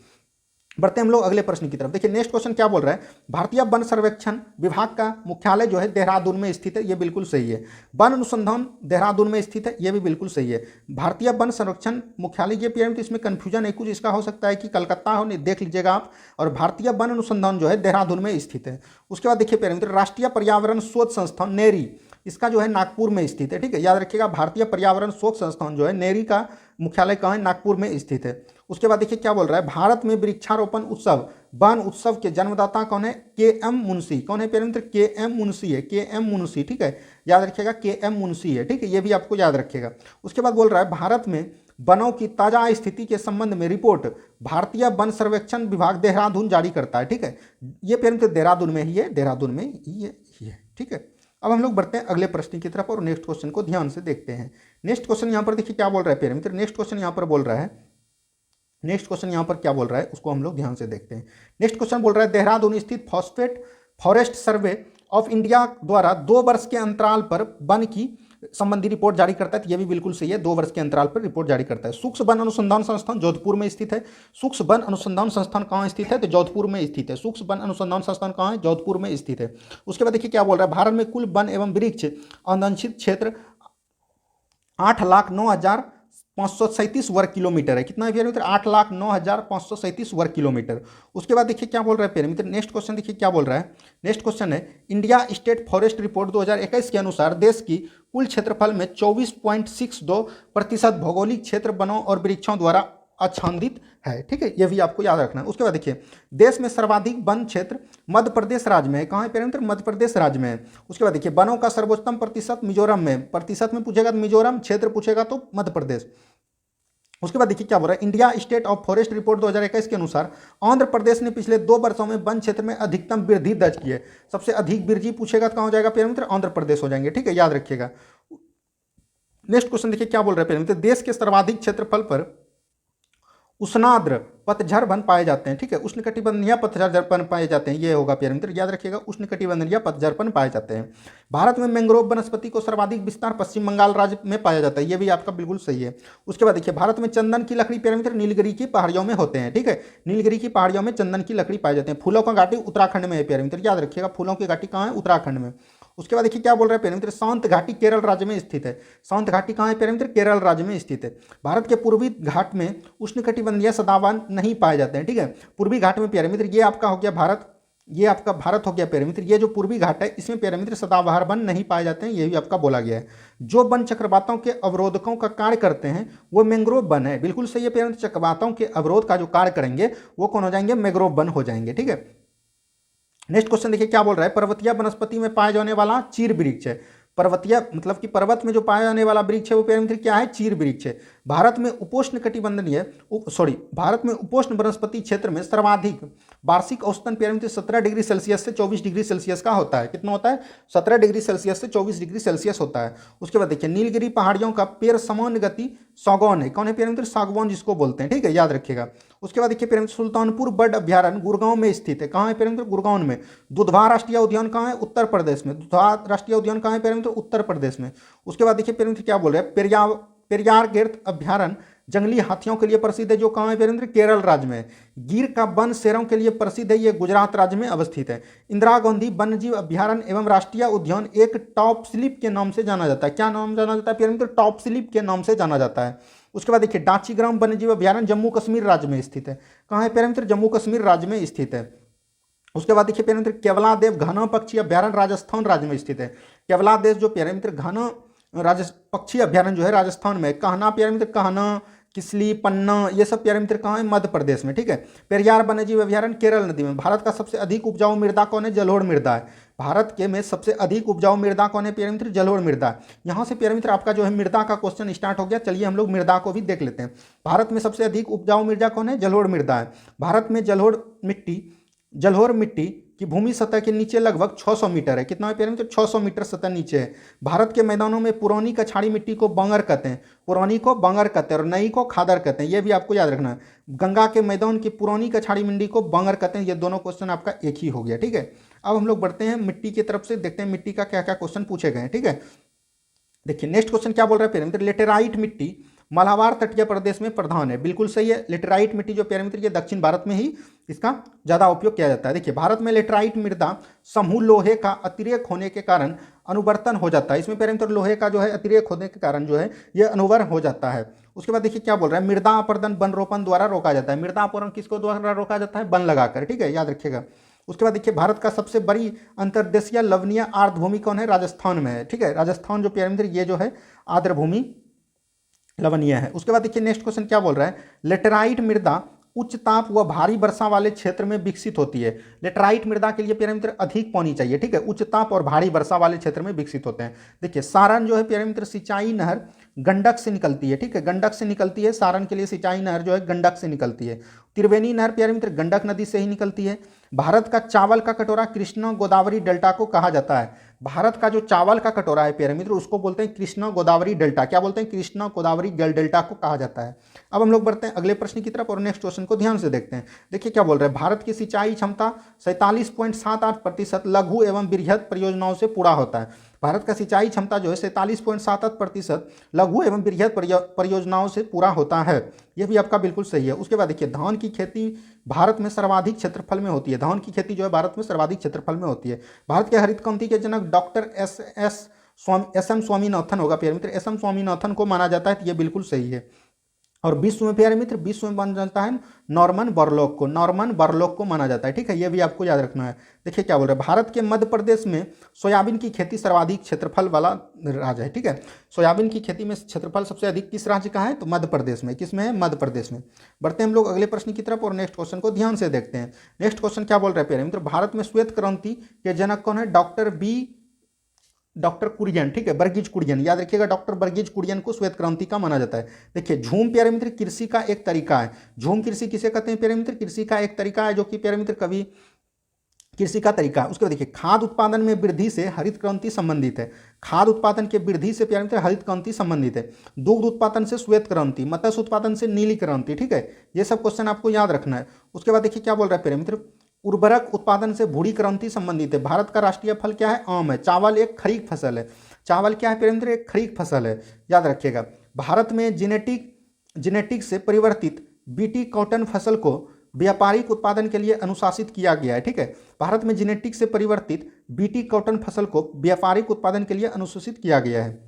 बढ़ते हम लोग अगले प्रश्न की तरफ। देखिए नेक्स्ट क्वेश्चन क्या बोल रहा है, भारतीय वन सर्वेक्षण विभाग का मुख्यालय जो है देहरादून में स्थित है, ये बिल्कुल सही है। वन अनुसंधान देहरादून में स्थित है, ये भी बिल्कुल सही है। भारतीय वन संरक्षण मुख्यालय ये पीएम, तो इसमें कंफ्यूजन है कुछ, इसका हो सकता है कि कलकत्ता हो, देख लीजिएगा आप, और भारतीय वन अनुसंधान जो है देहरादून में स्थित है। उसके बाद देखिए प्यारे मित्र राष्ट्रीय पर्यावरण शोध संस्थान नेरी, इसका जो है नागपुर में स्थित है, ठीक है, याद रखिएगा, भारतीय पर्यावरण शोध संस्थान जो है नेरी का मुख्यालय कहाँ है, नागपुर में स्थित है। उसके बाद देखिए क्या बोल रहा है, भारत में वृक्षारोपण उत्सव वन उत्सव के जन्मदाता कौन है, के.एम. मुंशी, कौन है प्यारे मित्र, के.एम. मुंशी है, के.एम. मुंशी, ठीक है, याद रखिएगा, के.एम. मुंशी है, ठीक है, ये भी आपको याद रखिएगा। उसके बाद बोल रहा है भारत में वनों की ताजा स्थिति के संबंध में रिपोर्ट भारतीय वन सर्वेक्षण विभाग देहरादून जारी करता है, ठीक है, ये प्यारे मित्र देहरादून में ही है, देहरादून में ही है, ठीक है। अब हम लोग बढ़ते हैं अगले प्रश्न की तरफ और नेक्स्ट क्वेश्चन को ध्यान से देखते हैं। नेक्स्ट क्वेश्चन यहाँ पर देखिए क्या बोल रहा है प्यारे मित्र, नेक्स्ट क्वेश्चन यहाँ पर बोल रहा है, नेक्स्ट क्वेश्चन यहाँ पर क्या बोल रहा है उसको हम लोग ध्यान से देखते हैं। नेक्स्ट क्वेश्चन बोल रहा है देहरादून स्थित फॉरेस्ट सर्वे ऑफ इंडिया द्वारा 2 वर्ष के अंतराल पर वन की संबंधी रिपोर्ट जारी करता है, तो ये भी बिल्कुल सही है, 2 वर्ष के अंतराल पर रिपोर्ट जारी करता है। सूक्ष्म वन अनुसंधान संस्थान जोधपुर में स्थित है। सूक्ष्म वन अनुसंधान संस्थान कहाँ स्थित है, तो जोधपुर में स्थित है। सूक्ष्म वन अनुसंधान संस्थान कहाँ है, जोधपुर में स्थित है। उसके बाद देखिए क्या बोल रहा है, भारत में कुल वन एवं वृक्ष अनुदानित क्षेत्र 8,09,537 वर्ग किलोमीटर है। कितना है प्यारे मित्र, 8,09,537 वर्ग किलोमीटर। उसके बाद देखिए क्या बोल रहा है प्यारे मित्र, नेक्स्ट क्वेश्चन देखिए क्या बोल रहा है। नेक्स्ट क्वेश्चन है, इंडिया स्टेट फॉरेस्ट रिपोर्ट 2021 के अनुसार देश की कुल क्षेत्रफल में 24.62% भौगोलिक क्षेत्र वनों और वृक्षों द्वारा आच्छादित है। ठीक है, ये भी आपको याद रखना है। उसके बाद देखिए, देश में सर्वाधिक वन क्षेत्र मध्य प्रदेश राज्य में है। कहाँ है प्यारे मित्र, मध्य प्रदेश राज्य में है। उसके बाद देखिए, वनों का सर्वोत्तम प्रतिशत मिजोरम में, प्रतिशत में पूछेगा तो मिजोरम, क्षेत्र पूछेगा तो मध्य प्रदेश। उसके बाद देखिए क्या बोल रहा है, India state of forest report 2021 के अनुसार आंध्र प्रदेश ने पिछले 2 वर्षों में वन क्षेत्र में अधिकतम वृद्धि दर्ज की है। सबसे अधिक वृद्धि पूछेगा तो कहाँ हो जाएगा प्यारे मित्र, आंध्र प्रदेश हो जाएंगे। ठीक है, याद रखिएगा। नेक्स्ट क्वेश्चन देखिए क्या बोल रहे हैं प्यारे मित्र, देश के सर्वाधिक क्षेत्रफल पर उष्णाद्र पतझड़ वन पाए जाते हैं। ठीक है, उष्णकटिबंधीय पतझड़ वन पाए जाते हैं, ये होगा प्यारे मित्र, याद रखिएगा, उष्णकटिबंधीय पतझड़ वन पाए जाते हैं। भारत में मैंग्रोव वनस्पति को सर्वाधिक विस्तार पश्चिम बंगाल राज्य में पाया जाता है, ये भी आपका बिल्कुल सही है। उसके बाद देखिए, भारत में चंदन की लकड़ी प्यारे मित्र नीलगिरी की पहाड़ियों में होते हैं। ठीक है, नीलगिरी की पहाड़ियों में चंदन की लकड़ी पाए जाते हैं। फूलों का घाटी उत्तराखंड में है प्यारे मित्र, याद रखिएगा, फूलों की घाटी कहाँ है, उत्तराखंड में। उसके बाद देखिए क्या बोल रहे हैं प्यारे मित्र, शांत घाटी केरल राज्य में स्थित है। शांत घाटी कहाँ है प्यारे मित्र, केरल राज्य में स्थित है। भारत के पूर्वी घाट में उष्णकटिबंधीय सदाबहार नहीं पाए जाते हैं। ठीक है, पूर्वी घाट में प्यारे मित्र ये आपका हो गया भारत, ये आपका भारत हो गया प्यारे मित्र। ये जो पूर्वी घाट है इसमें प्यारे मित्र सदाबहार वन नहीं पाए जाते हैं, ये भी आपका बोला गया है। जो वन चक्रवातों के अवरोधकों का कार्य करते हैं वो मैंग्रोव वन है, बिल्कुल सही है प्यारे मित्र। चक्रवातों के अवरोध का जो कार्य करेंगे वो कौन हो जाएंगे, मैंग्रोव वन हो जाएंगे। ठीक है, नेक्स्ट क्वेश्चन देखिए क्या बोल रहा है, पर्वतीय वनस्पति में पाया जाने वाला चीर वृक्ष है। पर्वतीय मतलब कि पर्वत में जो पाया जाने वाला वृक्ष है वो प्यारे मित्र क्या है, चीर वृक्ष है। भारत में भारत में उपोष्ण वनस्पति क्षेत्र में सर्वाधिक वार्षिक औसतन प्यारे मित्र 17 डिग्री सेल्सियस से 24 डिग्री सेल्सियस का होता है। कितना होता है, 17 डिग्री सेल्सियस से 24 डिग्री सेल्सियस होता है। उसके बाद देखिए, नीलगिरी पहाड़ियों का पेड़ सामान्य गति सागौन है। कौन है प्यारे मित्र, सागवान जिसको बोलते हैं। ठीक है, याद रखिएगा। उसके बाद देखिए प्यारे मित्र, सुल्तानपुर बर्ड अभ्यारण्य गुड़गांव में स्थित है। कहाँ है प्यारे मित्र, गुड़गांव में। दुधवा राष्ट्रीय उद्यान कहाँ है, उत्तर प्रदेश में। दुधवा राष्ट्रीय उद्यान कहाँ है प्यारे मित्र, उत्तर प्रदेश में। उसके बाद देखिए प्यारे मित्र क्या बोल रहे हैं, पेरियार गिर अभ्यारण्य जंगली हाथियों के लिए प्रसिद्ध है, जो कहाँ है प्यारे मित्र, केरल राज्य में। गिर का वन शेरों के लिए प्रसिद्ध है, ये गुजरात राज्य में अवस्थित है। इंदिरा गांधी वन्यजीव अभ्यारण्य एवं राष्ट्रीय उद्यान एक टॉप स्लिप के नाम से जाना जाता है। क्या नाम जाना जाता है प्यारे मित्र, टॉप स्लिप के नाम से जाना जाता है। उसके बाद देखिए, डांचीग्राम वन्यजीव अभ्यारण्य जम्मू कश्मीर राज्य में स्थित है। कहाँ है प्यारे मित्र, जम्मू कश्मीर राज्य में स्थित है। उसके बाद देखिए प्यारे मित्र, केवलादेव घना पक्षी अभ्यारण्य राजस्थान राज्य में स्थित है। केवलादेव जो प्यारे मित्र घना पक्षी अभ्यारण्य जो है राजस्थान में। कहना प्यारे मित्र, कहना, किसली, पन्ना, ये सब प्यारे मित्र कहाँ है, मध्य प्रदेश में। ठीक है, पेरियार वन्यजीव अभ्यारण्य केरल नदी में। भारत का सबसे अधिक उपजाऊ मृदा कौन है, जलोढ़ मृदा है। भारत के में सबसे अधिक उपजाऊ मृदा कौन है प्यारे मित्र, जलोढ़ मृदा। यहाँ से प्यारे मित्र आपका जो है मृदा का क्वेश्चन स्टार्ट हो गया। चलिए हम लोग मृदा को भी देख लेते हैं। भारत में सबसे अधिक उपजाऊ मृदा कौन है, जलोढ़ मृदा है। भारत में जलोढ़ मिट्टी की भूमि सतह के नीचे लगभग 600 मीटर है। कितना है प्यारे मित्र, 600 मीटर सतह नीचे है। भारत के मैदानों में पुरानी कछाड़ी मिट्टी को बंगर कहते हैं, पुरानी को बंगर कहते हैं और नई को खादर कहते हैं, ये भी आपको याद रखना है। गंगा के मैदान की पुरानी कछाड़ी मिट्टी को बंगर कहते हैं। ये दोनों क्वेश्चन आपका एक ही हो गया। ठीक है, अब हम लोग बढ़ते हैं मिट्टी की तरफ से, देखते हैं मिट्टी का क्या क्या क्वेश्चन पूछे गए। ठीक है, देखिए नेक्स्ट क्वेश्चन क्या बोल रहा है प्यारे मित्र, लेटेराइट मिट्टी मालाबार तटीय प्रदेश में प्रधान है। बिल्कुल सही है, लेटेराइट मिट्टी जो प्यारे मित्र ये दक्षिण भारत में ही इसका ज़्यादा उपयोग किया जाता है। देखिए, भारत में लेटेराइट मृदा समूह लोहे का अतिरेक होने के कारण अनुवर्तन हो जाता है। इसमें प्यारे मित्र लोहे का जो है अतिरेक होने के कारण जो है ये अनुवर्तन हो जाता है। उसके बाद देखिए क्या बोल रहा है, मृदा अपरदन वन रोपण द्वारा रोका जाता है। मृदा अपरदन किसको द्वारा रोका जाता है, वन लगाकर। ठीक है, याद रखिएगा। उसके बाद देखिए, भारत का सबसे बड़ी अंतर्देशीय लवणीय आर्द्रभूमि कौन है, राजस्थान में है। ठीक है, राजस्थान जो प्यारे मित्र ये जो है आर्द्रभूमि लवणीय है। उसके बाद देखिए नेक्स्ट क्वेश्चन क्या बोल रहा है, लेटेराइट मृदा उच्च ताप व भारी वर्षा वाले क्षेत्र में विकसित होती है। लेटेराइट मृदा के लिए प्यारे मित्र अधिक पानी चाहिए। ठीक है, उच्च ताप और भारी वर्षा वाले क्षेत्र में विकसित होते हैं। देखिए, सारण जो है प्यारे मित्र सिंचाई नहर गंडक से निकलती है। ठीक है, गंडक से निकलती है। सारण के लिए सिंचाई नहर जो है गंडक से निकलती है। त्रिवेणी नहर प्यारे मित्र गंडक नदी से ही निकलती है। भारत का चावल का कटोरा कृष्णा गोदावरी डेल्टा को कहा जाता है। भारत का जो चावल का कटोरा है प्यारे मित्र उसको बोलते हैं कृष्णा गोदावरी डेल्टा। क्या बोलते हैं, कृष्णा गोदावरी डेल्टा को कहा जाता है। अब हम लोग बढ़ते हैं अगले प्रश्न की तरफ और नेक्स्ट क्वेश्चन को ध्यान से देखते हैं। देखिए क्या बोल रहे हैं, भारत की सिंचाई क्षमता 47.78% लघु एवं बृहद परियोजनाओं से पूरा होता है। भारत का सिंचाई क्षमता जो है 47.77% लघु एवं बृहद परियोजनाओं से पूरा होता है। यह भी आपका बिल्कुल सही है। उसके बाद देखिए धान की खेती भारत में सर्वाधिक क्षेत्रफल में होती है। धान की खेती जो है भारत में सर्वाधिक क्षेत्रफल में होती है। भारत के हरित क्रांति के जनक डॉक्टर एस एम स्वामीनाथन होगा प्यारे मित्र, एस एम स्वामीनाथन को माना जाता है, तो ये बिल्कुल सही है। और विश्व में प्यारे मित्र, विश्व में माना जाता है नॉर्मन बोरलॉग को माना जाता है। ठीक है, ये भी आपको याद रखना है। देखिए क्या बोल रहे हैं, भारत के मध्य प्रदेश में सोयाबीन की खेती सर्वाधिक क्षेत्रफल वाला राज्य है। ठीक है, सोयाबीन की खेती में क्षेत्रफल सबसे अधिक किस राज्य का है, तो मध्य प्रदेश में। किस में है, मध्य प्रदेश में। बढ़ते हैं हम लोग अगले प्रश्न की तरफ और नेक्स्ट क्वेश्चन को ध्यान से देखते हैं। नेक्स्ट क्वेश्चन क्या बोल रहे हैं प्यारे मित्र, भारत में श्वेत क्रांति के जनक कौन है, डॉक्टर कुरियन। ठीक है, वर्गीज कुरियन, याद रखिएगा, डॉक्टर वर्गीज कुरियन को श्वेत क्रांति का माना जाता है। देखिए झूम प्यारे मित्र कृषि का एक तरीका है। झूम कृषि किसे कहते हैं प्यारे मित्र, कृषि का एक तरीका है, जो कि प्यारे मित्र कभी कृषि का तरीका है। उसके बाद देखिए खाद्य उत्पादन में वृद्धि से हरित क्रांति संबंधित है। खाद्य उत्पादन के वृद्धि से प्यारे मित्र हरित क्रांति संबंधित है। दुग्ध उत्पादन से श्वेत क्रांति, मत्स्य उत्पादन से नीली क्रांति। ठीक है, ये सब क्वेश्चन आपको याद रखना है। उसके बाद देखिए क्या बोल रहा है प्यारे मित्र, उर्वरक उत्पादन से भूरी क्रांति संबंधित है। भारत का राष्ट्रीय फल क्या है, आम है। चावल एक खरीफ फसल है। चावल क्या है प्यारे मित्र, एक खरीफ फसल है, याद रखिएगा। भारत में जेनेटिक से परिवर्तित बीटी कॉटन फसल को व्यापारिक उत्पादन के लिए अनुशासित किया गया है। ठीक है, भारत में जेनेटिक से परिवर्तित बीटी कॉटन फसल को व्यापारिक उत्पादन के लिए अनुशासित किया गया है,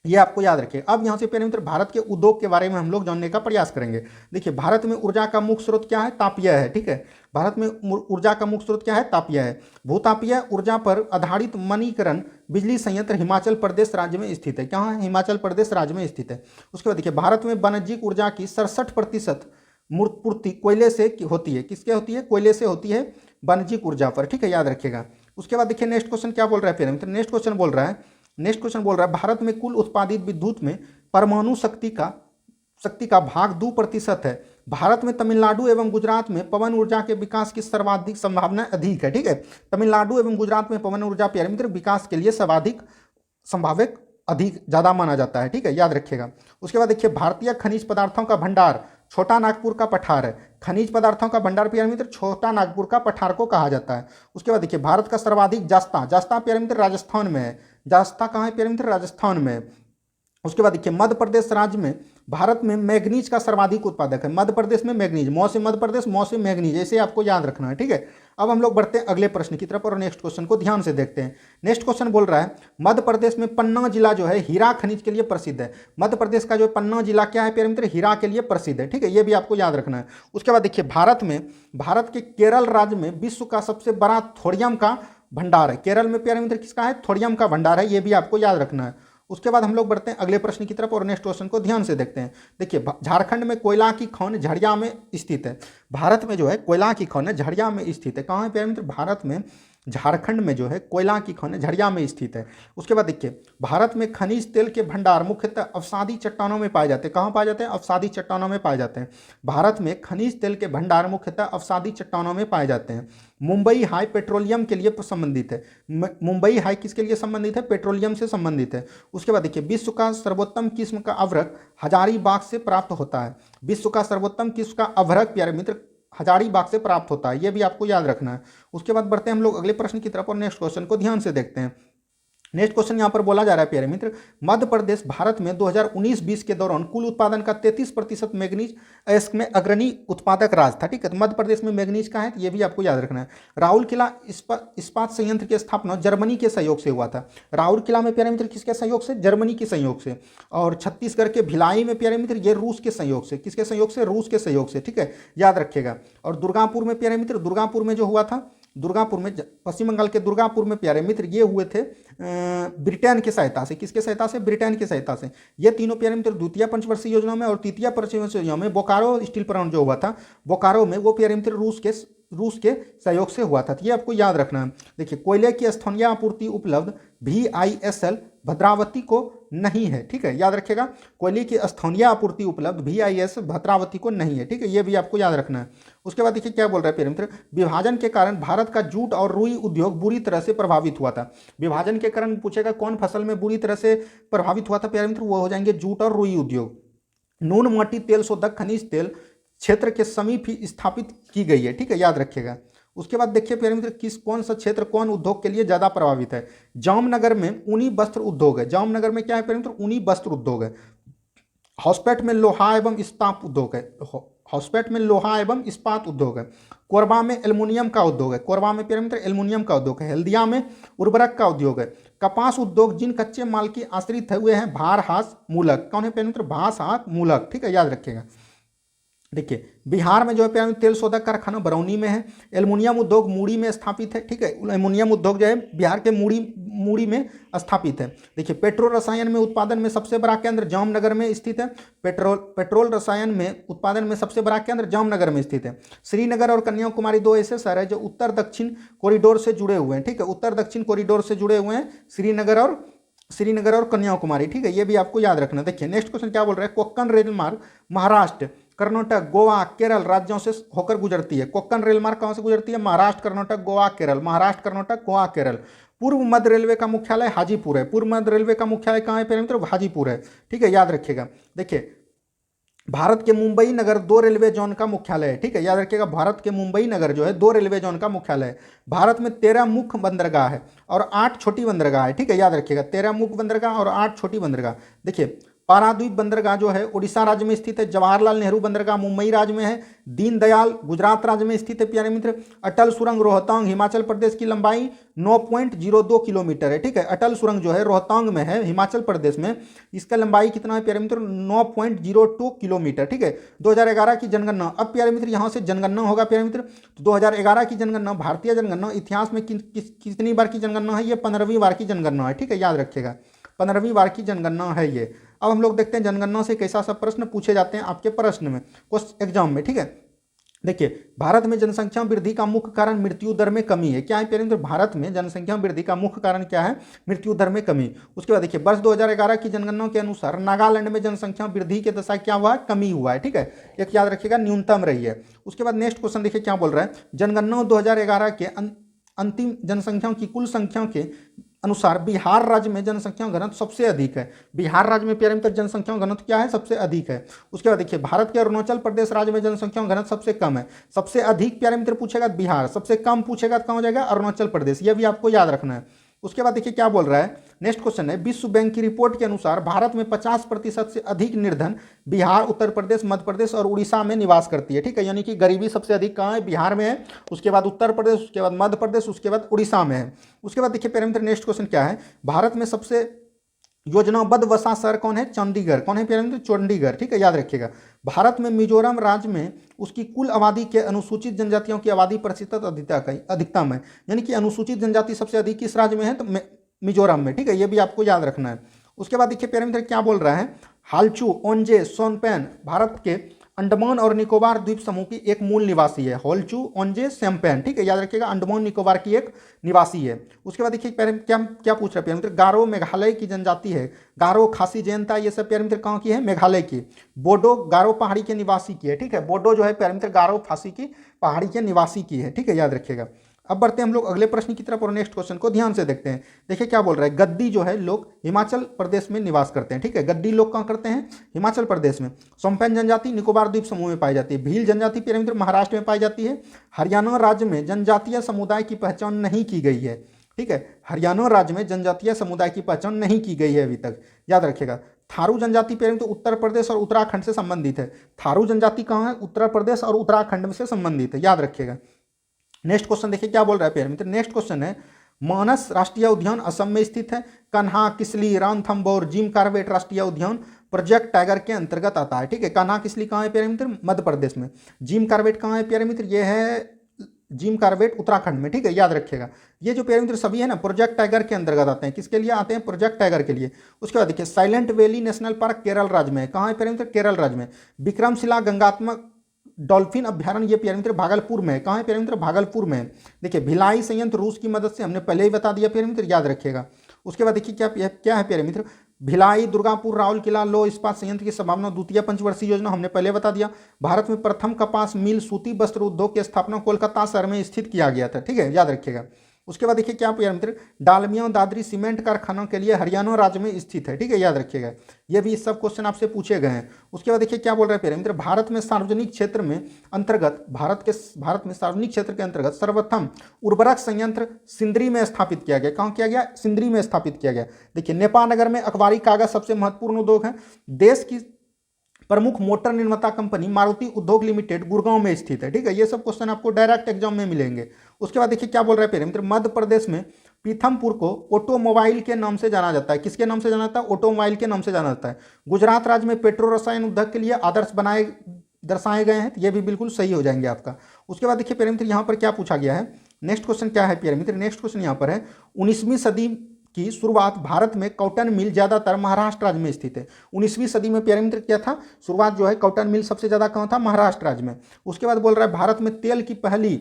ये आपको याद रखिए। अब यहाँ से प्यारे मित्र भारत के उद्योग के बारे में हम लोग जानने का प्रयास करेंगे। देखिए भारत में ऊर्जा का मुख्य स्रोत क्या है, तापीय है। ठीक है, भारत में ऊर्जा का मुख्य स्रोत क्या है, तापीय है। भूतापीय ऊर्जा पर आधारित मणिकरण बिजली संयंत्र हिमाचल प्रदेश राज्य में स्थित है। कहाँ है, हिमाचल प्रदेश राज्य में स्थित है। उसके बाद देखिए भारत में वाणिज्यिक ऊर्जा की 67% पूर्ति कोयले से होती है। किसके होती है, कोयले से होती है वाणिज्यिक ऊर्जा पर। ठीक है, याद रखिएगा। उसके बाद देखिए नेक्स्ट क्वेश्चन क्या बोल रहा है प्यारे मित्र, नेक्स्ट क्वेश्चन बोल रहा है भारत में कुल उत्पादित विद्युत में परमाणु शक्ति का भाग 2% है। भारत में तमिलनाडु एवं गुजरात में पवन ऊर्जा के विकास की सर्वाधिक संभावना अधिक है। ठीक है, तमिलनाडु एवं गुजरात में पवन ऊर्जा प्यारे मित्र विकास के लिए सर्वाधिक संभावित अधिक ज़्यादा माना जाता है। ठीक है, याद रखिएगा। उसके बाद देखिए भारतीय खनिज पदार्थों का भंडार छोटा नागपुर का पठार है। खनिज पदार्थों का भंडार प्यारे मित्र छोटा नागपुर का पठार को कहा जाता है। उसके बाद देखिए भारत का सर्वाधिक जस्ता प्यारे मित्र राजस्थान में है। जस्ता कहाँ है प्यारे मित्र, राजस्थान में। उसके बाद देखिए मध्य प्रदेश राज्य में भारत में मैग्नीज का सर्वाधिक उत्पादक है। मध्य प्रदेश में मैग्नीज, मौसम मध्य प्रदेश, मौसम मैग्नीज, ऐसे आपको याद रखना है। ठीक है, अब हम लोग बढ़ते हैं अगले प्रश्न की तरफ और नेक्स्ट क्वेश्चन को ध्यान से देखते हैं। नेक्स्ट क्वेश्चन बोल रहा है मध्य प्रदेश में पन्ना जिला जो है हीरा खनिज के लिए प्रसिद्ध है। मध्य प्रदेश का जो पन्ना जिला क्या है प्यारे मित्र, हीरा के लिए प्रसिद्ध है। ठीक है, ये भी आपको याद रखना है। उसके बाद देखिए भारत के केरल राज्य में विश्व का सबसे बड़ा थोरियम का भंडार है। केरल में प्यारे मित्र किसका है, थोरियम का भंडार है, ये भी आपको याद रखना है। उसके बाद हम लोग बढ़ते हैं अगले प्रश्न की तरफ और नेक्स्ट क्वेश्चन को ध्यान से देखते हैं। देखिए झारखंड में कोयला की खन झरिया में स्थित है। भारत में जो है कोयला की खन झरिया में स्थित है। कहाँ है प्यारे मित्र, भारत में झारखंड में जो है कोयला की खन झरिया में स्थित है। उसके बाद देखिए भारत में खनिज तेल के भंडार मुख्यतः अवसादी चट्टानों में पाए जाते हैं। कहाँ पाए जाते हैं, अवसादी चट्टानों में पाए जाते हैं। भारत में खनिज तेल के भंडार मुख्यतः अवसादी चट्टानों में पाए जाते हैं। मुंबई हाई पेट्रोलियम के लिए संबंधित है। मुंबई हाई किसके लिए संबंधित है, पेट्रोलियम से संबंधित है। उसके बाद देखिए विश्व का सर्वोत्तम किस्म का अभ्रक हजारीबाग से प्राप्त होता है। विश्व का सर्वोत्तम किस्म का अभ्रक प्यारे मित्र हजारीबाग से प्राप्त होता है, ये भी आपको याद रखना है। उसके बाद बढ़ते हैं हम लोग अगले प्रश्न की तरफ और नेक्स्ट क्वेश्चन को ध्यान से देखते हैं। नेक्स्ट क्वेश्चन यहाँ पर बोला जा रहा है प्यारे मित्र, मध्य प्रदेश भारत में 2019-20 के दौरान कुल उत्पादन का 33% मैग्नीज अयस्क में अग्रणी उत्पादक राज्य था। ठीक है, तो मध्य प्रदेश में मैग्नीज का है, तो ये भी आपको याद रखना है। राउरकेला इस्पात संयंत्र की स्थापना जर्मनी के सहयोग से हुआ था। राउरकेला में प्यारे मित्र किसके सहयोग से, जर्मनी के सहयोग से। और छत्तीसगढ़ के भिलाई में प्यारे मित्र ये रूस के सहयोग से। किसके सहयोग से, रूस के सहयोग से। ठीक है, याद रखिएगा। और दुर्गापुर में प्यारे मित्र, दुर्गापुर में जो हुआ था, दुर्गापुर में पश्चिम बंगाल के दुर्गापुर में प्यारे मित्र ये हुए थे ब्रिटेन की सहायता से। किसके सहायता से, ब्रिटेन की सहायता से। ये तीनों प्यारे मित्र द्वितीय पंचवर्षीय योजना में और तृतीय पंचवर्षीय योजना में बोकारो स्टील प्लांट जो हुआ था बोकारो में, वो प्यारे मित्र रूस के सहयोग से हुआ था। तो ये आपको याद रखना है। देखिए कोयले की स्थानीय आपूर्ति उपलब्ध VISL भद्रावती को नहीं है। ठीक है, याद रखिएगा, कोयले की स्थानीय आपूर्ति उपलब्ध VIS भद्रावती को नहीं है। ठीक है, ये भी आपको याद रखना है। उसके बाद देखिए क्या बोल रहा है प्यारे मित्र, विभाजन के कारण भारत का जूट और रुई उद्योग बुरी तरह से प्रभावित हुआ था। विभाजन के कारण पूछेगा कौन फसल में बुरी तरह से प्रभावित हुआ था प्यारे मित्र, वो हो जाएंगे जूट और रुई उद्योग। नून माटी तेल शोधक खनिज तेल क्षेत्र के समीप ही स्थापित की गई है। ठीक है, याद रखिएगा। उसके बाद देखिए प्यारे मित्र कौन सा क्षेत्र कौन उद्योग के लिए ज़्यादा प्रभावित है। जामनगर में ऊनी वस्त्र उद्योग है। जामनगर में क्या है प्यारे मित्र, ऊनी वस्त्र उद्योग है। हॉस्पेट में लोहा एवं इस्पात उद्योग है। हॉस्पेट में लोहा एवं इस्पात उद्योग है। कोरबा में एल्युमिनियम का उद्योग है। कोरबा में प्यारे मित्र एल्युमिनियम का उद्योग है। हल्दिया में उर्वरक का उद्योग है। कपास उद्योग जिन कच्चे माल की आश्रित है हुए हैं भार हास मूलक। कौन है प्यारे मित्र, भास हाथ मूलक, ठीक है, याद रखिएगा। देखिए बिहार में जो है प्यारे तेल शोधक कारखाना बरौनी में है। एल्युमिनियम उद्योग मूड़ी में स्थापित है, ठीक है, एल्युमिनियम उद्योग जो है बिहार के मूड़ी में स्थापित है। देखिए पेट्रोल रसायन में उत्पादन में सबसे बड़ा केंद्र जामनगर में स्थित है। पेट्रोल रसायन में उत्पादन में सबसे बड़ा केंद्र जामनगर में स्थित है। श्रीनगर और कन्याकुमारी दो ऐसे शहर है जो उत्तर दक्षिण कॉरिडोर से जुड़े हुए हैं, ठीक है, उत्तर दक्षिण कॉरिडोर से जुड़े हुए हैं श्रीनगर और कन्याकुमारी, ठीक है, ये भी आपको याद रखना। देखिए नेक्स्ट क्वेश्चन क्या बोल रहा है, कोक्कन रेल मार्ग महाराष्ट्र कर्नाटक गोवा केरल राज्यों से होकर गुजरती है। कोक्कन रेल मार्ग कहां से गुजरती है, महाराष्ट्र कर्नाटक गोवा केरल, महाराष्ट्र कर्नाटक गोवा केरल। पूर्व मध्य रेलवे का मुख्यालय हाजीपुर है। पूर्व मध्य रेलवे का मुख्यालय कहां है प्यारे मित्र, हाजीपुर है, ठीक है, याद रखिएगा। देखिए भारत के मुंबई नगर 2 रेलवे जोन का मुख्यालय है, ठीक है, याद रखिएगा। भारत के मुंबई नगर जो है 2 रेलवे जोन का मुख्यालय है। भारत में 13 मुख्य बंदरगाह है और 8 छोटी बंदरगाह है, ठीक है, याद रखिएगा। 13 मुख्य बंदरगाह और 8 छोटी बंदरगाह। देखिए पारादीप बंदरगाह जो है उड़ीसा राज्य में स्थित है। जवाहरलाल नेहरू बंदरगाह मुंबई राज्य में है। दीनदयाल गुजरात राज्य में स्थित है प्यारे मित्र। अटल सुरंग रोहतांग हिमाचल प्रदेश की लंबाई 9.02 किलोमीटर है, ठीक है। अटल सुरंग जो है रोहतांग में है हिमाचल प्रदेश में, इसका लंबाई कितना है प्यारे मित्र, 9.02 किलोमीटर, ठीक है। 2011 की जनगणना, अब प्यारे मित्र यहाँ से जनगणना होगा प्यारे मित्र। तो 2011 की जनगणना, भारतीय जनगणना इतिहास में कितनी बार की जनगणना है, ये 15वीं बार की जनगणना है, ठीक है, याद रखिएगा। 15वीं बार की जनगणना है ये। अब हम लोग देखते हैं जनगणना से कैसा सब प्रश्न पूछे जाते हैं आपके प्रश्न में, एग्जाम में, ठीक है। देखिए भारत में जनसंख्या वृद्धि का मुख्य कारण मृत्यु दर में कमी है। क्या है प्यारे मित्र, भारत में जनसंख्या वृद्धि का मुख्य कारण क्या है, मृत्यु दर में कमी। उसके बाद देखिए वर्ष 2011 की जनगणना के अनुसार नागालैंड में जनसंख्या वृद्धि के दशा क्या हुआ है, कमी हुआ है, ठीक है, एक याद रखिएगा, न्यूनतम रही है। उसके बाद नेक्स्ट क्वेश्चन देखिए क्या बोल रहा है, जनगणना 2011 के अंतिम जनसंख्या की कुल संख्या के अनुसार बिहार राज्य में जनसंख्या घनत्व सबसे अधिक है। बिहार राज्य में प्यारे मित्र जनसंख्या घनत्व क्या है, सबसे अधिक है। उसके बाद देखिए भारत के अरुणाचल प्रदेश राज्य में जनसंख्या घनत्व सबसे कम है। सबसे अधिक प्यारे मित्र पूछेगा बिहार, सबसे कम पूछेगा तो कहाँ हो जाएगा, अरुणाचल प्रदेश, यह भी आपको याद रखना है। उसके बाद देखिए क्या बोल रहा है, नेक्स्ट क्वेश्चन है, विश्व बैंक की रिपोर्ट के अनुसार भारत में 50% से अधिक निर्धन बिहार, उत्तर प्रदेश, मध्य प्रदेश और उड़ीसा में निवास करती है, ठीक है, यानी कि गरीबी सबसे अधिक कहाँ है, बिहार में है, उसके बाद उत्तर प्रदेश, उसके बाद मध्य प्रदेश, उसके बाद उड़ीसा में है। उसके बाद देखिए प्यारे मित्र नेक्स्ट क्वेश्चन क्या है, भारत में सबसे योजनाबद्ध वसा शहर कौन है, चंडीगढ़, कौन है प्यारे मित्र, चंडीगढ़, ठीक है, याद रखिएगा। भारत में मिजोरम राज्य में उसकी कुल आबादी के अनुसूचित जनजातियों की आबादी प्रतिशत अधिकतम है, यानी कि अनुसूचित जनजाति सबसे अधिक किस राज्य में है, तो मिजोरम में, ठीक है, ये भी आपको याद रखना है। उसके बाद देखिए प्यारे मित्र क्या बोल रहा है, हालचू ओंजे सोनपेन भारत के अंडमान और निकोबार द्वीप समूह की एक मूल निवासी है। होलचू ओंजे सैम्पेन, ठीक है, याद रखिएगा, अंडमान निकोबार की एक निवासी है। उसके बाद देखिए प्यारे क्या क्या पूछ रहे हैं प्यारे मित्र, गारो मेघालय की जनजाति है। गारो खासी जयंता ये सब प्यारे मित्र कहाँ की है, मेघालय की। बोडो गारो पहाड़ी के निवासी की है, ठीक है, बोडो जो है प्यारे मित्र गारो खासी की पहाड़ी के निवासी की है, ठीक है, याद रखिएगा। अब बढ़ते हैं हम लोग अगले प्रश्न की तरफ और नेक्स्ट क्वेश्चन को ध्यान से देखते हैं। देखिए क्या बोल रहा है, गद्दी जो है लोग हिमाचल प्रदेश में निवास करते हैं, ठीक है, गद्दी लोग कहाँ करते हैं, हिमाचल प्रदेश में। सोम्पेन जनजाति निकोबार द्वीप समूह में पाई जाती है। भील जनजाति प्यारे मित्र महाराष्ट्र में पाई जाती है। हरियाणा राज्य में जनजातीय समुदाय की पहचान नहीं की गई है, ठीक है, हरियाणा राज्य में जनजातीय समुदाय की पहचान नहीं की गई है अभी तक, याद रखिएगा। थारू जनजाति प्यारे मित्र उत्तर प्रदेश और उत्तराखंड से संबंधित है। थारू जनजाति कहाँ है, उत्तर प्रदेश और उत्तराखंड से संबंधित है, याद रखिएगा। नेक्स्ट क्वेश्चन देखिए क्या बोल रहा है प्यारे मित्र, नेक्स्ट क्वेश्चन है, मानस राष्ट्रीय उद्यान असम में स्थित है। कान्हा किसली रानथंबोर जिम कार्बेट राष्ट्रीय उद्यान प्रोजेक्ट टाइगर के अंतर्गत आता है, ठीक है। कान्हा किसली कहाँ है प्यारे मित्र, मध्य प्रदेश में। जिम कार्बेट कहाँ है प्यारे मित्र, ये है जिम कार्बेट उत्तराखंड में, ठीक है, याद रखिएगा। ये जो प्यारे मित्र सभी है ना प्रोजेक्ट टाइगर के अंतर्गत आते हैं, किसके लिए आते हैं, प्रोजेक्ट टाइगर के लिए। उसके बाद देखिए silent valley national park Kerala राज्य में, कहाँ है प्यारे मित्र, केरल राज्य में। विक्रमशिला गंगात्मक डॉल्फिन अभ्यारण्य ये प्यारे मित्र भागलपुर में है, कहाँ है प्यारे मित्र, भागलपुर में है। देखिए भिलाई संयंत्र रूस की मदद से, हमने पहले ही बता दिया प्यारे मित्र, याद रखिएगा। उसके बाद देखिए क्या है प्यारे मित्र, भिलाई दुर्गापुर राउल किला लो इस्पात संयंत्र की संभावना द्वितीय पंचवर्षीय योजना, हमने पहले बता दिया। भारत में प्रथम कपास मिल सूती वस्त्र उद्योग की स्थापना कोलकाता शहर में स्थित किया गया था, ठीक है, याद रखिएगा। उसके बाद देखिए क्या प्यारे मित्र, डालमिया दादरी सीमेंट कारखानों के लिए हरियाणा राज्य में स्थित है, ठीक है, याद रखिएगा। ये भी सब क्वेश्चन आपसे पूछे गए हैं। उसके बाद देखिए क्या बोल रहा है प्यारे मित्र, भारत में सार्वजनिक क्षेत्र में अंतर्गत भारत में सार्वजनिक क्षेत्र के अंतर्गत सर्वप्रथम उर्वरक संयंत्र सिंदरी में स्थापित किया गया। कहाँ किया गया? सिंदरी में स्थापित किया गया। देखिए नेपाल नगर में अखबारी कागज सबसे महत्वपूर्ण उद्योग है। देश की प्रमुख मोटर निर्माता कंपनी मारुति उद्योग लिमिटेड गुड़गांव में स्थित है, ठीक है। ये सब क्वेश्चन आपको डायरेक्ट एग्जाम में मिलेंगे। उसके बाद देखिए क्या बोल रहा है प्यारे मित्र, मध्य प्रदेश में पीथमपुर को ऑटोमोबाइल के नाम से जाना जाता है। किसके नाम से जाना जाता है? ऑटोमोबाइल के नाम से जाना जाता है। गुजरात राज्य में पेट्रो रसायन उद्योग के लिए आदर्श दर्शाए गए हैं, ये भी बिल्कुल सही हो जाएंगे आपका। उसके बाद देखिए प्यारे मित्र यहाँ पर क्या पूछा गया है, नेक्स्ट क्वेश्चन क्या है प्यारे मित्र, नेक्स्ट क्वेश्चन यहाँ पर है 19वीं सदी की शुरुआत भारत में कॉटन मिल ज्यादातर महाराष्ट्र राज्य में स्थित है। 19वीं सदी में प्यारे मित्र क्या था, शुरुआत जो है कॉटन मिल सबसे ज्यादा कहाँ था? महाराष्ट्र राज्य में। उसके बाद बोल रहा है भारत में तेल की पहली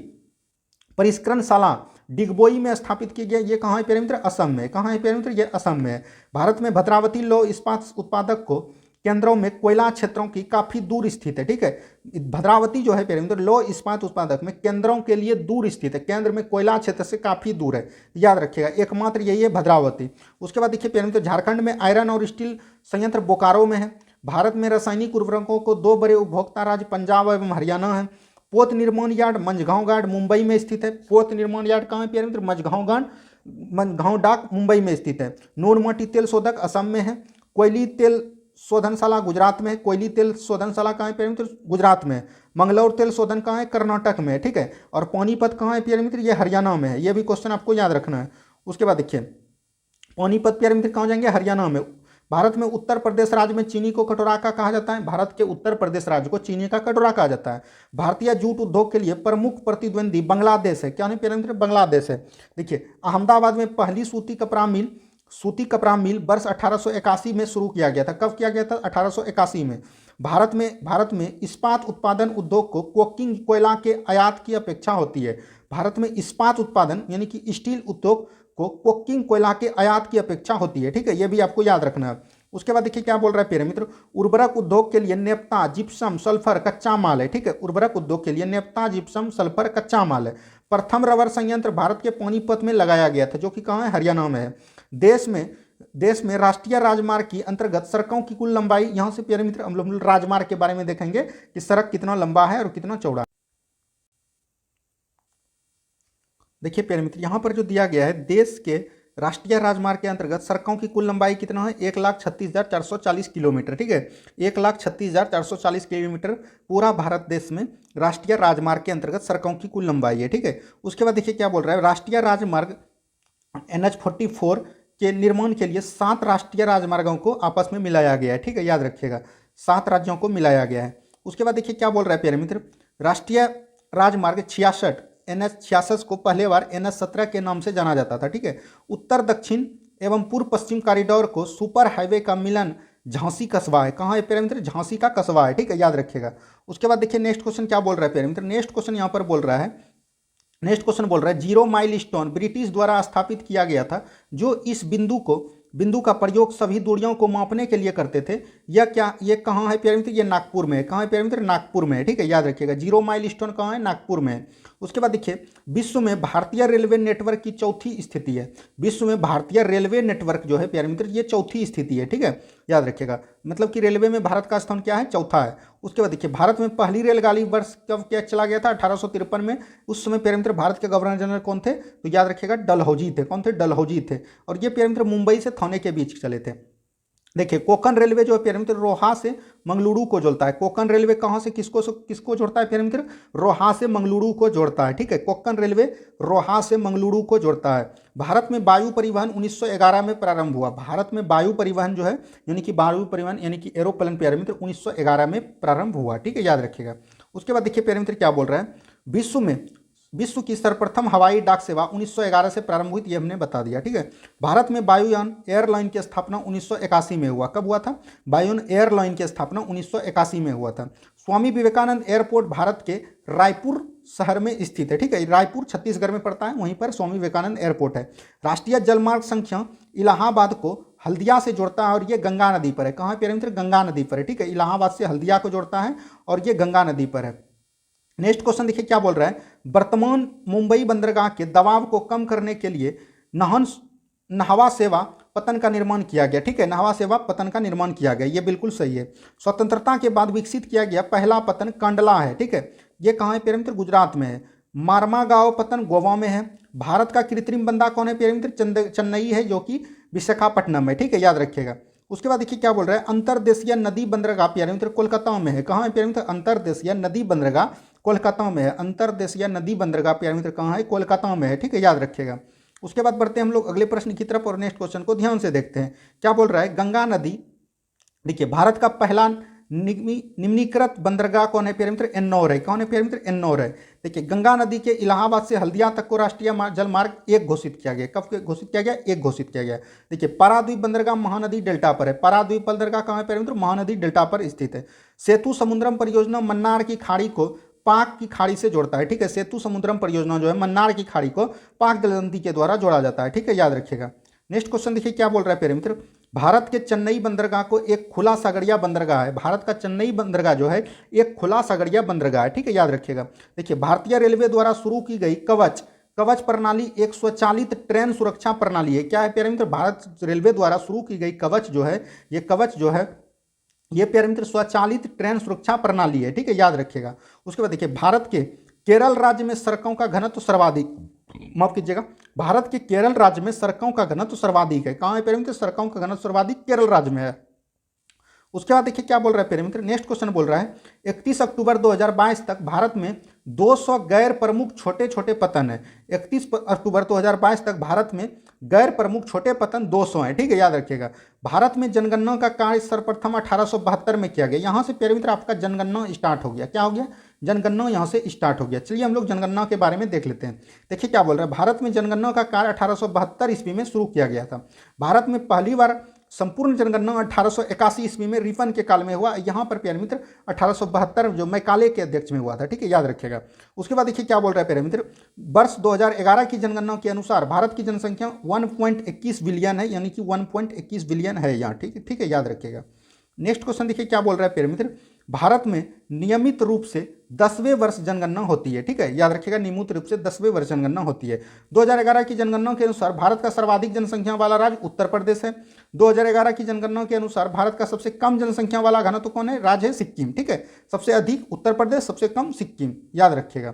परिष्करणशाला डिगबोई में स्थापित की गई। ये कहाँ है प्यारे मित्र? असम में। कहाँ है प्यारे मित्र? ये असम में है। भारत में भद्रावती लौह इस्पात उत्पादक को केंद्रों में कोयला क्षेत्रों की काफी दूर स्थित है, ठीक है। भद्रावती जो है प्यारे मित्र लौह इस्पात उत्पादक में केंद्रों के लिए दूर स्थित है, केंद्र में कोयला क्षेत्र से काफी दूर है, याद रखिएगा, एकमात्र यही है भद्रावती। उसके बाद देखिए प्यारे मित्र झारखंड में आयरन और स्टील संयंत्र बोकारो में है। भारत में रासायनिक उर्वरकों को 2 बड़े उपभोक्ता राज्य पंजाब एवं हरियाणा है। पोत निर्माण यार्ड मंझगांव घाट मुंबई में स्थित है। पोत निर्माण यार्ड कहाँ है प्यारे मित्र? मंझगांव डाक मुंबई में स्थित है। नूरमाटी तेल शोधक असम में है। कोयली तेल शोधनशाला गुजरात में है। कोयली तेल शोधनशाला कहाँ है प्यारे मित्र? गुजरात में है। मंगलौर तेल शोधन कहाँ है? कर्नाटक में है, ठीक है। और पानीपत कहाँ है प्यारे मित्र? ये हरियाणा में है। ये भी क्वेश्चन आपको याद रखना है। उसके बाद देखिए पानीपत प्यारे मित्र कहाँ जाएंगे? हरियाणा में। भारत में उत्तर प्रदेश राज्य में चीनी को कटोरा का कहा जाता है। भारत के उत्तर प्रदेश राज्य को चीनी का कटोरा कहा जाता है। भारतीय जूट उद्योग के लिए प्रमुख प्रतिद्वंदी बांग्लादेश है। क्या नहीं प्यारे मित्र? बांग्लादेश है। देखिए अहमदाबाद में पहली सूती कपड़ा मिल वर्ष 1881 में शुरू किया गया था। कब किया गया था? 1881 में। भारत में इस्पात उत्पादन उद्योग को कोकिंग कोयला के आयात की अपेक्षा होती है। भारत में इस्पात उत्पादन यानी कि स्टील उद्योग को कोकिंग कोयला के आयात की अपेक्षा होती है, ठीक है। ये भी आपको याद रखना है। उसके बाद देखिए क्या बोल रहा है प्यारे मित्र, उर्वरक उद्योग के लिए नेफ्ता जिप्सम सल्फर कच्चा माल है, ठीक है। उर्वरक उद्योग के लिए नेफ्ता जिप्सम सल्फर कच्चा माल है। प्रथम रबर संयंत्र भारत के पानीपत में लगाया गया था, जो कि कहाँ है? हरियाणा में है। देश में राष्ट्रीय राजमार्ग की अंतर्गत सड़कों की कुल लंबाई, यहाँ से प्यारे मित्र हम लोग राजमार्ग के बारे में देखेंगे कि सड़क कितना लंबा है और कितना चौड़ा है। देखिए प्यारे मित्र यहाँ पर जो दिया गया है, देश के राष्ट्रीय राजमार्ग के अंतर्गत सड़कों की कुल लंबाई कितना है? 1,36,440 किलोमीटर, ठीक है। 1,36,440 किलोमीटर पूरा भारत देश में राष्ट्रीय राजमार्ग के अंतर्गत सड़कों की कुल लंबाई है, ठीक है। उसके बाद देखिए क्या बोल रहा है, राष्ट्रीय राजमार्ग NH-44 के निर्माण के लिए 7 राष्ट्रीय राजमार्गों को आपस में मिलाया गया है, ठीक है, याद रखिएगा, 7 राज्यों को मिलाया गया है। उसके बाद देखिए क्या बोल रहा है प्यारे मित्र, राष्ट्रीय राजमार्ग 66 NH-66 को पहले बार NH-17 के नाम से जाना जाता था, ठीक है। उत्तर दक्षिण एवं पूर्व पश्चिम कॉरिडोर को सुपर हाईवे का मिलन झांसी कस्बा है। कहाँ है प्यारे मित्र? झांसी का कस्बा है, ठीक है, याद रखिएगा। उसके बाद देखिए नेक्स्ट क्वेश्चन क्या बोल रहा है प्यारे मित्र, नेक्स्ट क्वेश्चन यहाँ पर बोल रहा है, नेक्स्ट क्वेश्चन बोल रहा है 0 माइल स्टोन ब्रिटिश द्वारा स्थापित किया गया था, जो इस बिंदु का प्रयोग सभी दूरियों को मापने के लिए करते थे। यह क्या, ये कहाँ है प्यारे मित्र? ये नागपुर में है। कहाँ है प्यारे मित्र? नागपुर में है, ठीक है, याद रखिएगा। 0 माइल स्टोन कहाँ है? नागपुर में है। उसके बाद देखिए विश्व में भारतीय रेलवे नेटवर्क की चौथी स्थिति है। विश्व में भारतीय रेलवे नेटवर्क जो है प्यारे मित्र ये चौथी स्थिति है, ठीक है, याद रखिएगा। मतलब कि रेलवे में भारत का स्थान क्या है? चौथा है। उसके बाद देखिए भारत में पहली रेलगाड़ी वर्ष कब क्या चला गया था? 1853 में। उस समय प्यारे मित्र भारत के गवर्नर जनरल कौन थे? तो याद रखिएगा डलहौजी थे। कौन थे? डलहौजी थे। और ये प्यारे मित्र मुंबई से थाने के बीच चले थे। देखिए कोंकण रेलवे जो है प्यारे मित्र रोहा से मंगलुरु को जोड़ता है। कोंकण रेलवे कहाँ से किसको जोड़ता है प्यारे मित्र? रोहा से मंगलुरु को जोड़ता है, ठीक है। कोंकण रेलवे रोहा से मंगलुरु को जोड़ता है। भारत में वायु परिवहन 1911 में प्रारंभ हुआ। भारत में वायु परिवहन जो है यानी कि वायु परिवहन यानी कि एरोप्लेन प्यारे मित्र 1911 में प्रारंभ हुआ, ठीक है, याद रखिएगा। उसके बाद देखिए प्यारे मित्र क्या बोल रहा है, विश्व की सर्वप्रथम हवाई डाक सेवा 1911 से प्रारंभ हुई थी, ये हमने बता दिया, ठीक है। भारत में वायुयान एयरलाइन की स्थापना 1981 में हुआ। कब हुआ था? वायुयान एयरलाइन की स्थापना 1981 में हुआ था। स्वामी विवेकानंद एयरपोर्ट भारत के रायपुर शहर में स्थित है, ठीक है, रायपुर छत्तीसगढ़ में पड़ता है, वहीं पर स्वामी विवेकानंद एयरपोर्ट है। राष्ट्रीय जलमार्ग संख्या इलाहाबाद को हल्दिया से जोड़ता है और ये गंगा नदी पर है। कहाँ है प्यारे मित्र? गंगा नदी पर है, ठीक है, इलाहाबाद से हल्दिया को जोड़ता है और ये गंगा नदी पर है। नेक्स्ट क्वेश्चन देखिए क्या बोल रहा है, वर्तमान मुंबई बंदरगाह के दबाव को कम करने के लिए नहन नहवा सेवा पतन का निर्माण किया गया। ठीक है, नहवा सेवा पतन का निर्माण किया गया, ये बिल्कुल सही है। स्वतंत्रता के बाद विकसित किया गया पहला पतन कंडला है। ठीक है, ये कहाँ है प्यारे मित्र, गुजरात में है। मारमागांव पतन गोवा में है। भारत का कृत्रिम बंदर कौन है प्यारे मित्र, चेन्नई है, जो कि विशाखापट्टनम है। ठीक है, याद रखिएगा। उसके बाद देखिए क्या बोल रहा है, अंतर्देशीय नदी बंदरगाह प्यारे मित्र कोलकाता में है। कहाँ है प्यारे मित्र, अंतर्देशीय नदी बंदरगाह कोलकाता में है। अंतर्देशीय नदी बंदरगाह प्यारे मित्र कहाँ है, कोलकाता में है। ठीक है, याद रखिएगा। उसके बाद बढ़ते हैं हम लोग अगले प्रश्न की तरफ और नेक्स्ट क्वेश्चन को ध्यान से देखते हैं। क्या बोल रहा है, गंगा नदी, देखिए भारत का पहला निम्नीकृत बंदरगाह कौन है प्यारे मित्र, एन्नौर है। कौन है प्यारे मित्र, एन्नौर है। देखिए गंगा नदी के इलाहाबाद से हल्दिया तक को राष्ट्रीय जल मार्ग एक घोषित किया गया। कब घोषित किया गया, एक घोषित किया गया। देखिए पाराद्वीप बंदरगाह महानदी डेल्टा पर है। पाराद्वीप बंदरगाह कहाँ है प्यारे मित्र, महानदी डेल्टा पर स्थित है। सेतु समुद्रम परियोजना मन्नार की खाड़ी को पाक की खाड़ी से जोड़ता है। ठीक है, सेतु समुद्रम परियोजना जो है मन्नार की खाड़ी को पाक जलसंधि के द्वारा जोड़ा जाता है। ठीक है, याद रखिएगा। नेक्स्ट क्वेश्चन देखिए क्या बोल रहा है प्यारे मित्र, भारत के चेन्नई बंदरगाह को एक खुला सागरिया बंदरगाह है। भारत का चेन्नई बंदरगाह जो है एक खुला सागरिया बंदरगाह है। ठीक है, याद रखिएगा। देखिए भारतीय रेलवे द्वारा शुरू की गई कवच कवच प्रणाली एक स्वचालित ट्रेन सुरक्षा प्रणाली है। क्या है प्यारे मित्र, भारत रेलवे द्वारा शुरू की गई कवच जो है, ये कवच जो है ये प्यारे मित्र स्वचालित ट्रेन सुरक्षा प्रणाली है। ठीक है, याद रखिएगा। उसके बाद देखिए भारत के केरल राज्य में सड़कों का घनत्व सर्वाधिक, माफ कीजिएगा, भारत के केरल राज्य में सड़कों का घनत्व सर्वाधिक है। कहाँ है प्यारे मित्र, सड़कों का घनत्व सर्वाधिक केरल राज्य में है। उसके बाद देखिए क्या बोल रहा है प्यारे मित्र, नेक्स्ट क्वेश्चन बोल रहा है 31 अक्टूबर 2022 तक भारत में 200 गैर प्रमुख छोटे छोटे पतन है। 31 अक्टूबर 2022 तक भारत में गैर प्रमुख छोटे पतन 200 है। ठीक है, याद रखिएगा। भारत में जनगणना का कार्य सर्वप्रथम 1872 में किया गया। यहाँ से प्यारे मित्र आपका जनगणना स्टार्ट हो गया। क्या हो गया, जनगणना यहाँ से स्टार्ट हो गया। चलिए हम लोग जनगणना के बारे में देख लेते हैं। देखिए क्या बोल रहा है, भारत में जनगणना का कार्य 1872 ईस्वी में शुरू किया गया था। भारत में पहली बार संपूर्ण जनगणना 1881 ईस्वी में रिपन के काल में हुआ। यहाँ पर प्यारे मित्र 1872 जो मैकाले के अध्यक्ष में हुआ था। ठीक है, याद रखिएगा। उसके बाद देखिए क्या बोल रहा है प्यारे मित्र, वर्ष 2011 की जनगणना के अनुसार भारत की जनसंख्या 1.21 बिलियन है, यानी कि 1.21 बिलियन है यहाँ। ठीक है, याद रखिएगा। नेक्स्ट क्वेश्चन देखिए क्या बोल रहा है प्यारे मित्र, भारत में नियमित रूप से 10वें वर्ष जनगणना होती है। ठीक है, याद रखिएगा, नियमित रूप से 10वें वर्ष जनगणना होती है। 2011 की जनगणना के अनुसार भारत का सर्वाधिक जनसंख्या वाला राज्य उत्तर प्रदेश है। 2011 की जनगणना के अनुसार भारत का सबसे कम जनसंख्या वाला घनत्व कौन है, राज्य है सिक्किम। ठीक है, सबसे अधिक उत्तर प्रदेश, सबसे कम सिक्किम, याद रखिएगा।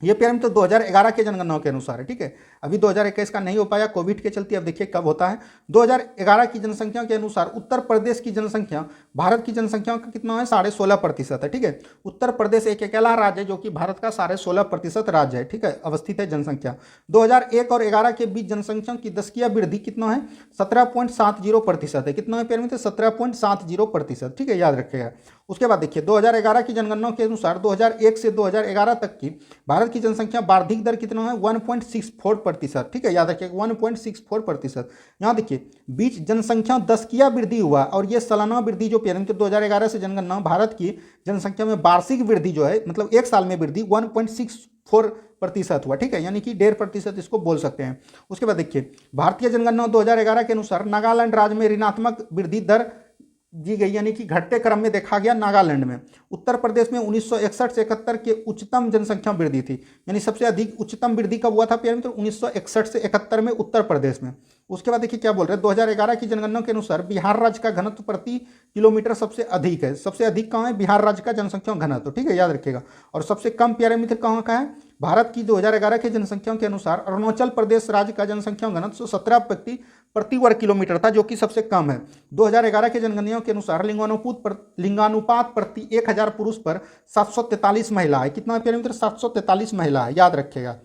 ये प्यारे मित्र 2011 के जनगणना के अनुसार है। ठीक है, अभी 2021 का नहीं हो पाया कोविड के चलते, अब देखिए कब होता है। 2011 की जनसंख्या के अनुसार उत्तर प्रदेश की जनसंख्या भारत की जनसंख्या का कितना है, 16.5% है। ठीक है, उत्तर प्रदेश एक अकेला राज्य है जो कि भारत का 16.5% राज्य है। ठीक है, अवस्थित है जनसंख्या। 2001 और 11 के बीच जनसंख्या की दशकीय वृद्धि कितना है, 17.70% है। कितना है प्यारे मित्र, 17.70%। ठीक है, याद रखिएगा। उसके बाद देखिए 2011 की जनगणना के अनुसार 2001 से 2011 तक की भारत की जनसंख्या वार्षिक दर कितना है, 1.64%। ठीक है, याद रखिए 1.64%। यहाँ देखिए बीच जनसंख्या दशकीय वृद्धि हुआ और ये सालाना वृद्धि जो प्यारे मित्र 2011 से जनगणना भारत की जनसंख्या में वार्षिक वृद्धि जो है, मतलब एक साल में वृद्धि 1.64% हुआ। ठीक है, यानी कि 1.5% इसको बोल सकते हैं। उसके बाद देखिए भारतीय जनगणना 2011 के अनुसार नागालैंड राज्य में ऋणात्मक वृद्धि दर दी गई, यानी कि घटते क्रम में देखा गया नागालैंड में। उत्तर प्रदेश में 1961 से 71 के उच्चतम जनसंख्या वृद्धि थी, यानी सबसे अधिक उच्चतम वृद्धि कब हुआ था प्यारे मित्र, 1961 से 71 में उत्तर प्रदेश में। उसके बाद देखिए क्या बोल रहे हैं, 2011 की जनगणना के अनुसार बिहार राज्य का घनत्व प्रति किलोमीटर सबसे अधिक है। सबसे अधिक कहाँ है, बिहार राज्य का जनसंख्या घनत्व। ठीक है, याद रखिएगा। और सबसे कम प्यारे मित्र कहाँ का है, भारत की 2011 के जनसंख्या के अनुसार अरुणाचल प्रदेश राज्य का जनसंख्या घनत्व 17 व्यक्ति प्रति वर्ग किलोमीटर था, जो कि सबसे कम है। 2011 के जनगणना के अनुसार लिंगानुपात प्रति 1000 पुरुष पर 743 महिला है। कितना है प्यारे मित्र, 743 महिला है, याद रखिएगा।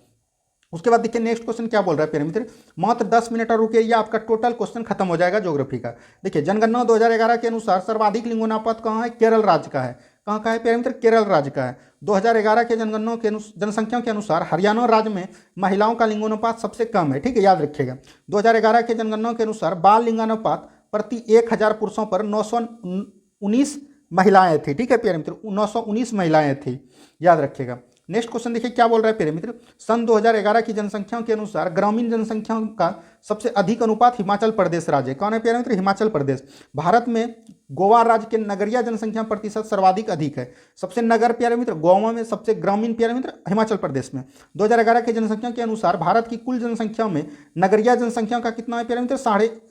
उसके बाद देखिए नेक्स्ट क्वेश्चन क्या बोल रहा है प्यारे मित्र, मात्र 10 मिनट और रुकिए, ये आपका टोटल क्वेश्चन खत्म हो जाएगा ज्योग्राफी का। देखिए जनगणना 2011 के अनुसार सर्वाधिक लिंगानुपात कहाँ है, केरल राज्य का है। कहाँ का है प्यारे मित्र, केरल राज्य का है। 2011 के जनगणना के जनसंख्या के अनुसार हरियाणा राज्य में महिलाओं का लिंगानुपात सबसे कम है। ठीक है, याद रखिएगा। 2011 के जनगणना के अनुसार बाल लिंगानुपात प्रति 1000 पुरुषों पर 919 महिलाएं थी। ठीक है प्यारे मित्र, 919 महिलाएं थी, याद रखिएगा। नेक्स्ट क्वेश्चन देखिए क्या बोल रहा है प्यारे मित्र, सन 2011 की जनसंख्या के अनुसार ग्रामीण जनसंख्या का सबसे अधिक अनुपात हिमाचल प्रदेश राज्य है। कौन है प्यारे मित्र? हिमाचल प्रदेश। भारत में गोवा राज्य के नगरीय जनसंख्या प्रतिशत सर्वाधिक अधिक है। सबसे नगर प्यारे मित्र गोवा में, सबसे ग्रामीण प्यारे मित्र हिमाचल प्रदेश में। 2011 की जनसंख्या के अनुसार भारत की कुल जनसंख्या में नगरीय जनसंख्या का कितना है प्यारे मित्र?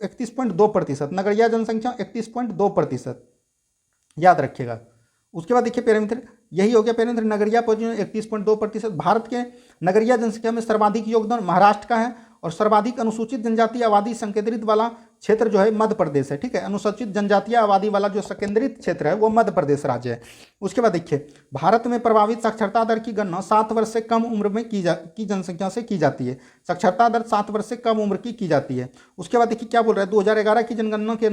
31.2%। नगरीय जनसंख्या 31.2%, याद रखिएगा। उसके बाद देखिए प्यारे मित्र, यही हो गया प्यारे मित्र नगरीय पोजीशन 31.2%। भारत के नगरीय जनसंख्या में सर्वाधिक योगदान महाराष्ट्र का है और सर्वाधिक अनुसूचित जनजातीय आबादी संकेंद्रित वाला क्षेत्र जो है मध्य प्रदेश है। ठीक है, अनुसूचित जनजातीय आबादी वाला जो संकेंद्रित क्षेत्र है वो मध्य प्रदेश राज्य है। उसके बाद देखिए, भारत में प्रभावित साक्षरता दर की गणना 7 वर्ष से कम उम्र में की जनसंख्या से की जाती है। साक्षरता दर 7 वर्ष से कम उम्र की जाती है। उसके बाद देखिए क्या बोल रहा है, 2011 की जनगणना के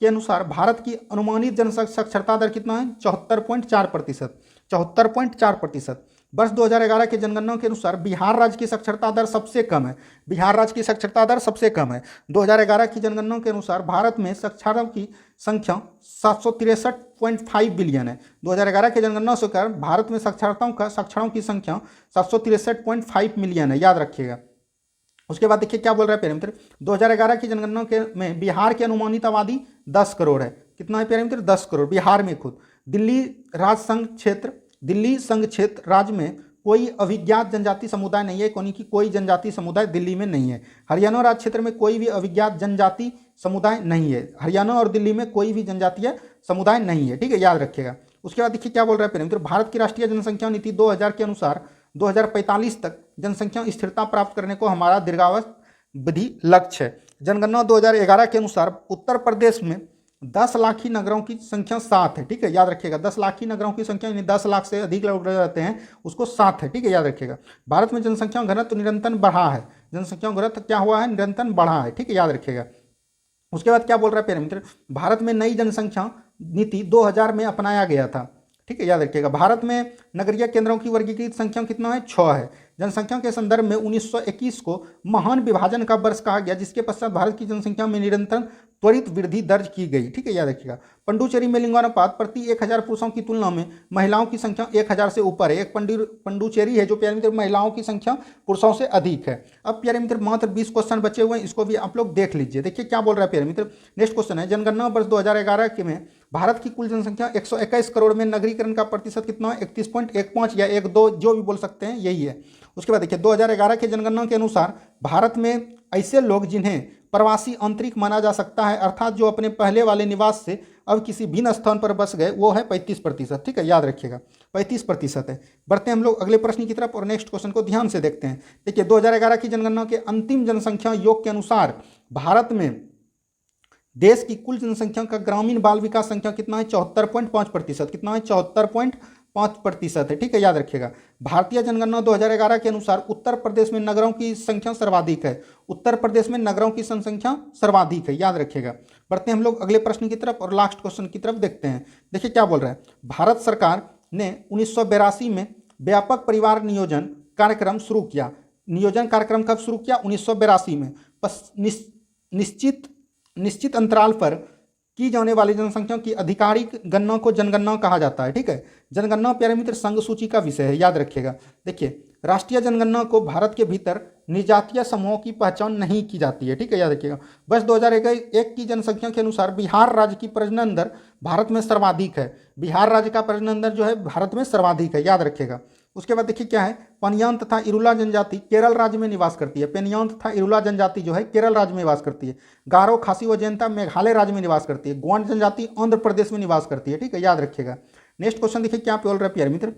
अनुसार भारत की अनुमानित जनसाक्षरता दर कितना है? 74.4%। 74.4%। वर्ष 2011 के जनगणना के अनुसार बिहार राज्य की साक्षरता दर सबसे कम है। बिहार राज्य की साक्षरता दर सबसे कम है। 2011 की जनगणना के अनुसार भारत में साक्षरों की संख्या 763.5 बिलियन है। 2011 के जनगणना से भारत में साक्षरों की संख्या 763.5 मिलियन है, याद रखिएगा। उसके बाद देखिए क्या बोल रहा है प्यारे मित्र, 2011 की जनगणना में बिहार की अनुमानित आबादी 10 करोड़ है। कितना है प्यारे मित्र? 10 करोड़ बिहार में खुद। दिल्ली संघ क्षेत्र राज्य में कोई अभिज्ञात जनजाति समुदाय नहीं है, यानी कि कोई जनजाति समुदाय दिल्ली में नहीं है। हरियाणा राज्य क्षेत्र में कोई भी अभिज्ञात जनजाति समुदाय नहीं है। हरियाणा और दिल्ली में कोई भी जनजातीय समुदाय नहीं है। ठीक है, याद रखिएगा। उसके बाद देखिए क्या बोल रहा है प्यारे मित्र, भारत की राष्ट्रीय जनसंख्या नीति 2000 के अनुसार 2045 तक जनसंख्या स्थिरता प्राप्त करने को हमारा दीर्घावधि लक्ष्य है। जनगणना 2011 के अनुसार उत्तर प्रदेश में 10 लाखी नगरों की संख्या 7 है। ठीक है, याद रखिएगा। 10 लाखी नगरों की संख्या यानी 10 लाख से अधिक लोग रहते हैं, उसको 7 है। ठीक है, याद रखिएगा। भारत में जनसंख्या घनत्व निरंतर बढ़ा है। जनसंख्या घनत्व क्या हुआ है? निरंतर बढ़ा है। ठीक है, याद रखिएगा। उसके बाद क्या बोल रहा है प्यारे मित्र, भारत में नई जनसंख्या नीति 2000 में अपनाया गया था। ठीक है, याद रखिएगा। भारत में नगरीय केंद्रों की वर्गीकृत संख्या कितना है? 6 है। जनसंख्या के संदर्भ में 1921 को महान विभाजन का वर्ष कहा गया, जिसके पश्चात भारत की जनसंख्या में निरंतर त्वरित वृद्धि दर्ज की गई। ठीक है, याद रखिएगा। पंडुचेरी में लिंगानुपात प्रति 1000 पुरुषों की तुलना में महिलाओं की संख्या 1000 से ऊपर है। एक पंडुचेरी है जो प्यारे मित्र महिलाओं की संख्या पुरुषों से अधिक है। अब प्यारे मित्र मात्र 20 क्वेश्चन बचे हुए हैं, इसको भी आप लोग देख लीजिए। देखिए क्या बोल रहा है प्यारे मित्र। नेक्स्ट क्वेश्चन है, जनगणना वर्ष 2011 के में भारत की कुल जनसंख्या 121 करोड़ में नगरीकरण का प्रतिशत कितना है? 31.15 या 12 जो भी बोल सकते हैं, यही है। उसके बाद देखिए 2011 के जनगणना के अनुसार भारत में ऐसे लोग जिन्हें प्रवासी आंतरिक माना जा सकता है, अर्थात जो अपने पहले वाले निवास से अब किसी भिन्न स्थान पर बस गए, वो है 35%। ठीक है, याद रखिएगा 35% है। बढ़ते हैं हम लोग अगले प्रश्न की तरफ और नेक्स्ट क्वेश्चन को ध्यान से देखते हैं। देखिए 2011 की जनगणना के अंतिम जनसंख्या योग के अनुसार भारत में देश की कुल जनसंख्या का ग्रामीण बाल विकास संख्या कितना है? 74.5%। कितना है? 74.5% है। ठीक है, याद रखिएगा। भारतीय जनगणना 2011 के अनुसार उत्तर प्रदेश में नगरों की संख्या सर्वाधिक है। उत्तर प्रदेश में नगरों की संख्या सर्वाधिक है, याद रखिएगा। बढ़ते हैं हम लोग अगले प्रश्न की तरफ और लास्ट क्वेश्चन की तरफ देखते हैं। देखिए क्या बोल रहा है, भारत सरकार ने 1982 में व्यापक परिवार नियोजन कार्यक्रम शुरू किया। नियोजन कार्यक्रम कब शुरू किया? 1982 में। निश्चित अंतराल पर की जाने वाली जनसंख्या की आधिकारिक गणना को जनगणना कहा जाता है। ठीक है, जनगणना प्यारे मित्र संघ सूची का विषय है, याद रखिएगा। देखिए राष्ट्रीय जनगणना को भारत के भीतर निजातीय समूहों की पहचान नहीं की जाती है। ठीक है, याद रखिएगा। वर्ष 2001 की जनसंख्या के अनुसार बिहार राज्य की प्रजनन दर भारत में सर्वाधिक है। बिहार राज्य का प्रजनन दर जो है भारत में सर्वाधिक है, याद रखिएगा। उसके बाद देखिए क्या है, पनियान तथा इरुला जनजाति केरल राज्य में निवास करती है। पेनियान तथा इरुला जनजाति जो है केरल राज्य में निवास करती है। गारो, खासी व जैंता मेघालय राज्य में निवास करती है। गोंड जनजाति आंध्र प्रदेश में निवास करती है। ठीक है, याद रखिएगा। नेक्स्ट क्वेश्चन देखिए क्या बोल रहा है प्यारे मित्र।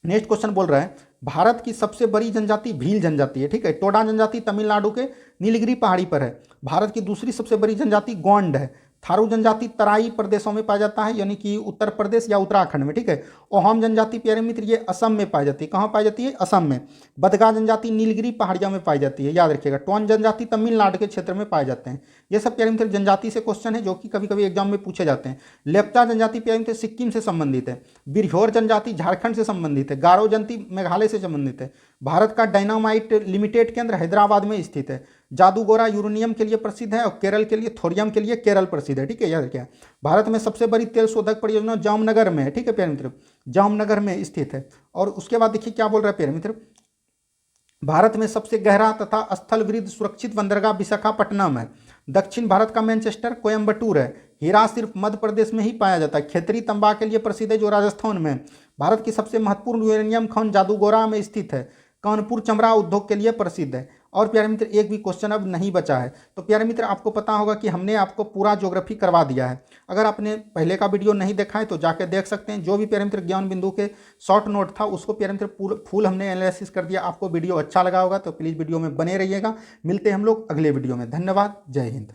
नेक्स्ट क्वेश्चन बोल रहा है, भारत की सबसे बड़ी जनजाति भील जनजाति है। ठीक है, टोडा जनजाति तमिलनाडु के नीलगिरी पहाड़ी पर है। भारत की दूसरी सबसे बड़ी जनजाति गोंड है। थारू जनजाति तराई प्रदेशों में पाया जाता है, यानी कि उत्तर प्रदेश या उत्तराखंड में। ठीक है, ओहम जनजाति प्यारे मित्र ये असम में पाई जाती है। कहाँ पाई जाती है? असम में। बदगा जनजाति नीलगिरी पहाड़ियों में पाई जाती है, याद रखिएगा। टोन जनजाति तमिलनाडु के क्षेत्र में पाए जाते हैं। ये सब प्यारे मित्र जनजाति से क्वेश्चन है जो कि कभी कभी एग्जाम में पूछे जाते हैं। लेप्चा जनजाति प्यारे मित्र सिक्किम से संबंधित है। बिरहोर जनजाति झारखंड से संबंधित है। गारो जनजाति मेघालय से संबंधित है। भारत का डायनामाइट लिमिटेड केंद्र हैदराबाद में स्थित है। जादूगोरा यूरेनियम के लिए प्रसिद्ध है और केरल के लिए थोरियम के लिए केरल प्रसिद्ध है। ठीक है, याद क्या, भारत में सबसे बड़ी तेल शोधक परियोजना जामनगर में है। ठीक है प्यारे मित्र, जामनगर में स्थित है। और उसके बाद देखिए क्या बोल रहा है प्यारे मित्र, भारत में सबसे गहरा तथा स्थलविरुद्ध सुरक्षित बंदरगाह विशाखापट्टनम है। दक्षिण भारत का मैनचेस्टर कोयम्बटूर है। हीरा सिर्फ मध्य प्रदेश में ही पाया जाता है। खेतरी तंबा के लिए प्रसिद्ध है जो राजस्थान में है। भारत की सबसे महत्वपूर्ण यूरेनियम खन जादूगोरा में स्थित है। कानपुर चमड़ा उद्योग के लिए प्रसिद्ध है। और प्यारे मित्र एक भी क्वेश्चन अब नहीं बचा है। तो प्यारे मित्र आपको पता होगा कि हमने आपको पूरा ज्योग्राफी करवा दिया है। अगर आपने पहले का वीडियो नहीं देखा है तो जाके देख सकते हैं। जो भी प्यारे मित्र ज्ञान बिंदु के शॉर्ट नोट था उसको प्यारे मित्र फुल हमने एनालिसिस कर दिया। आपको वीडियो अच्छा लगा होगा तो प्लीज़ वीडियो में बने रहिएगा। मिलते हैं हम लोग अगले वीडियो में। धन्यवाद, जय हिंद।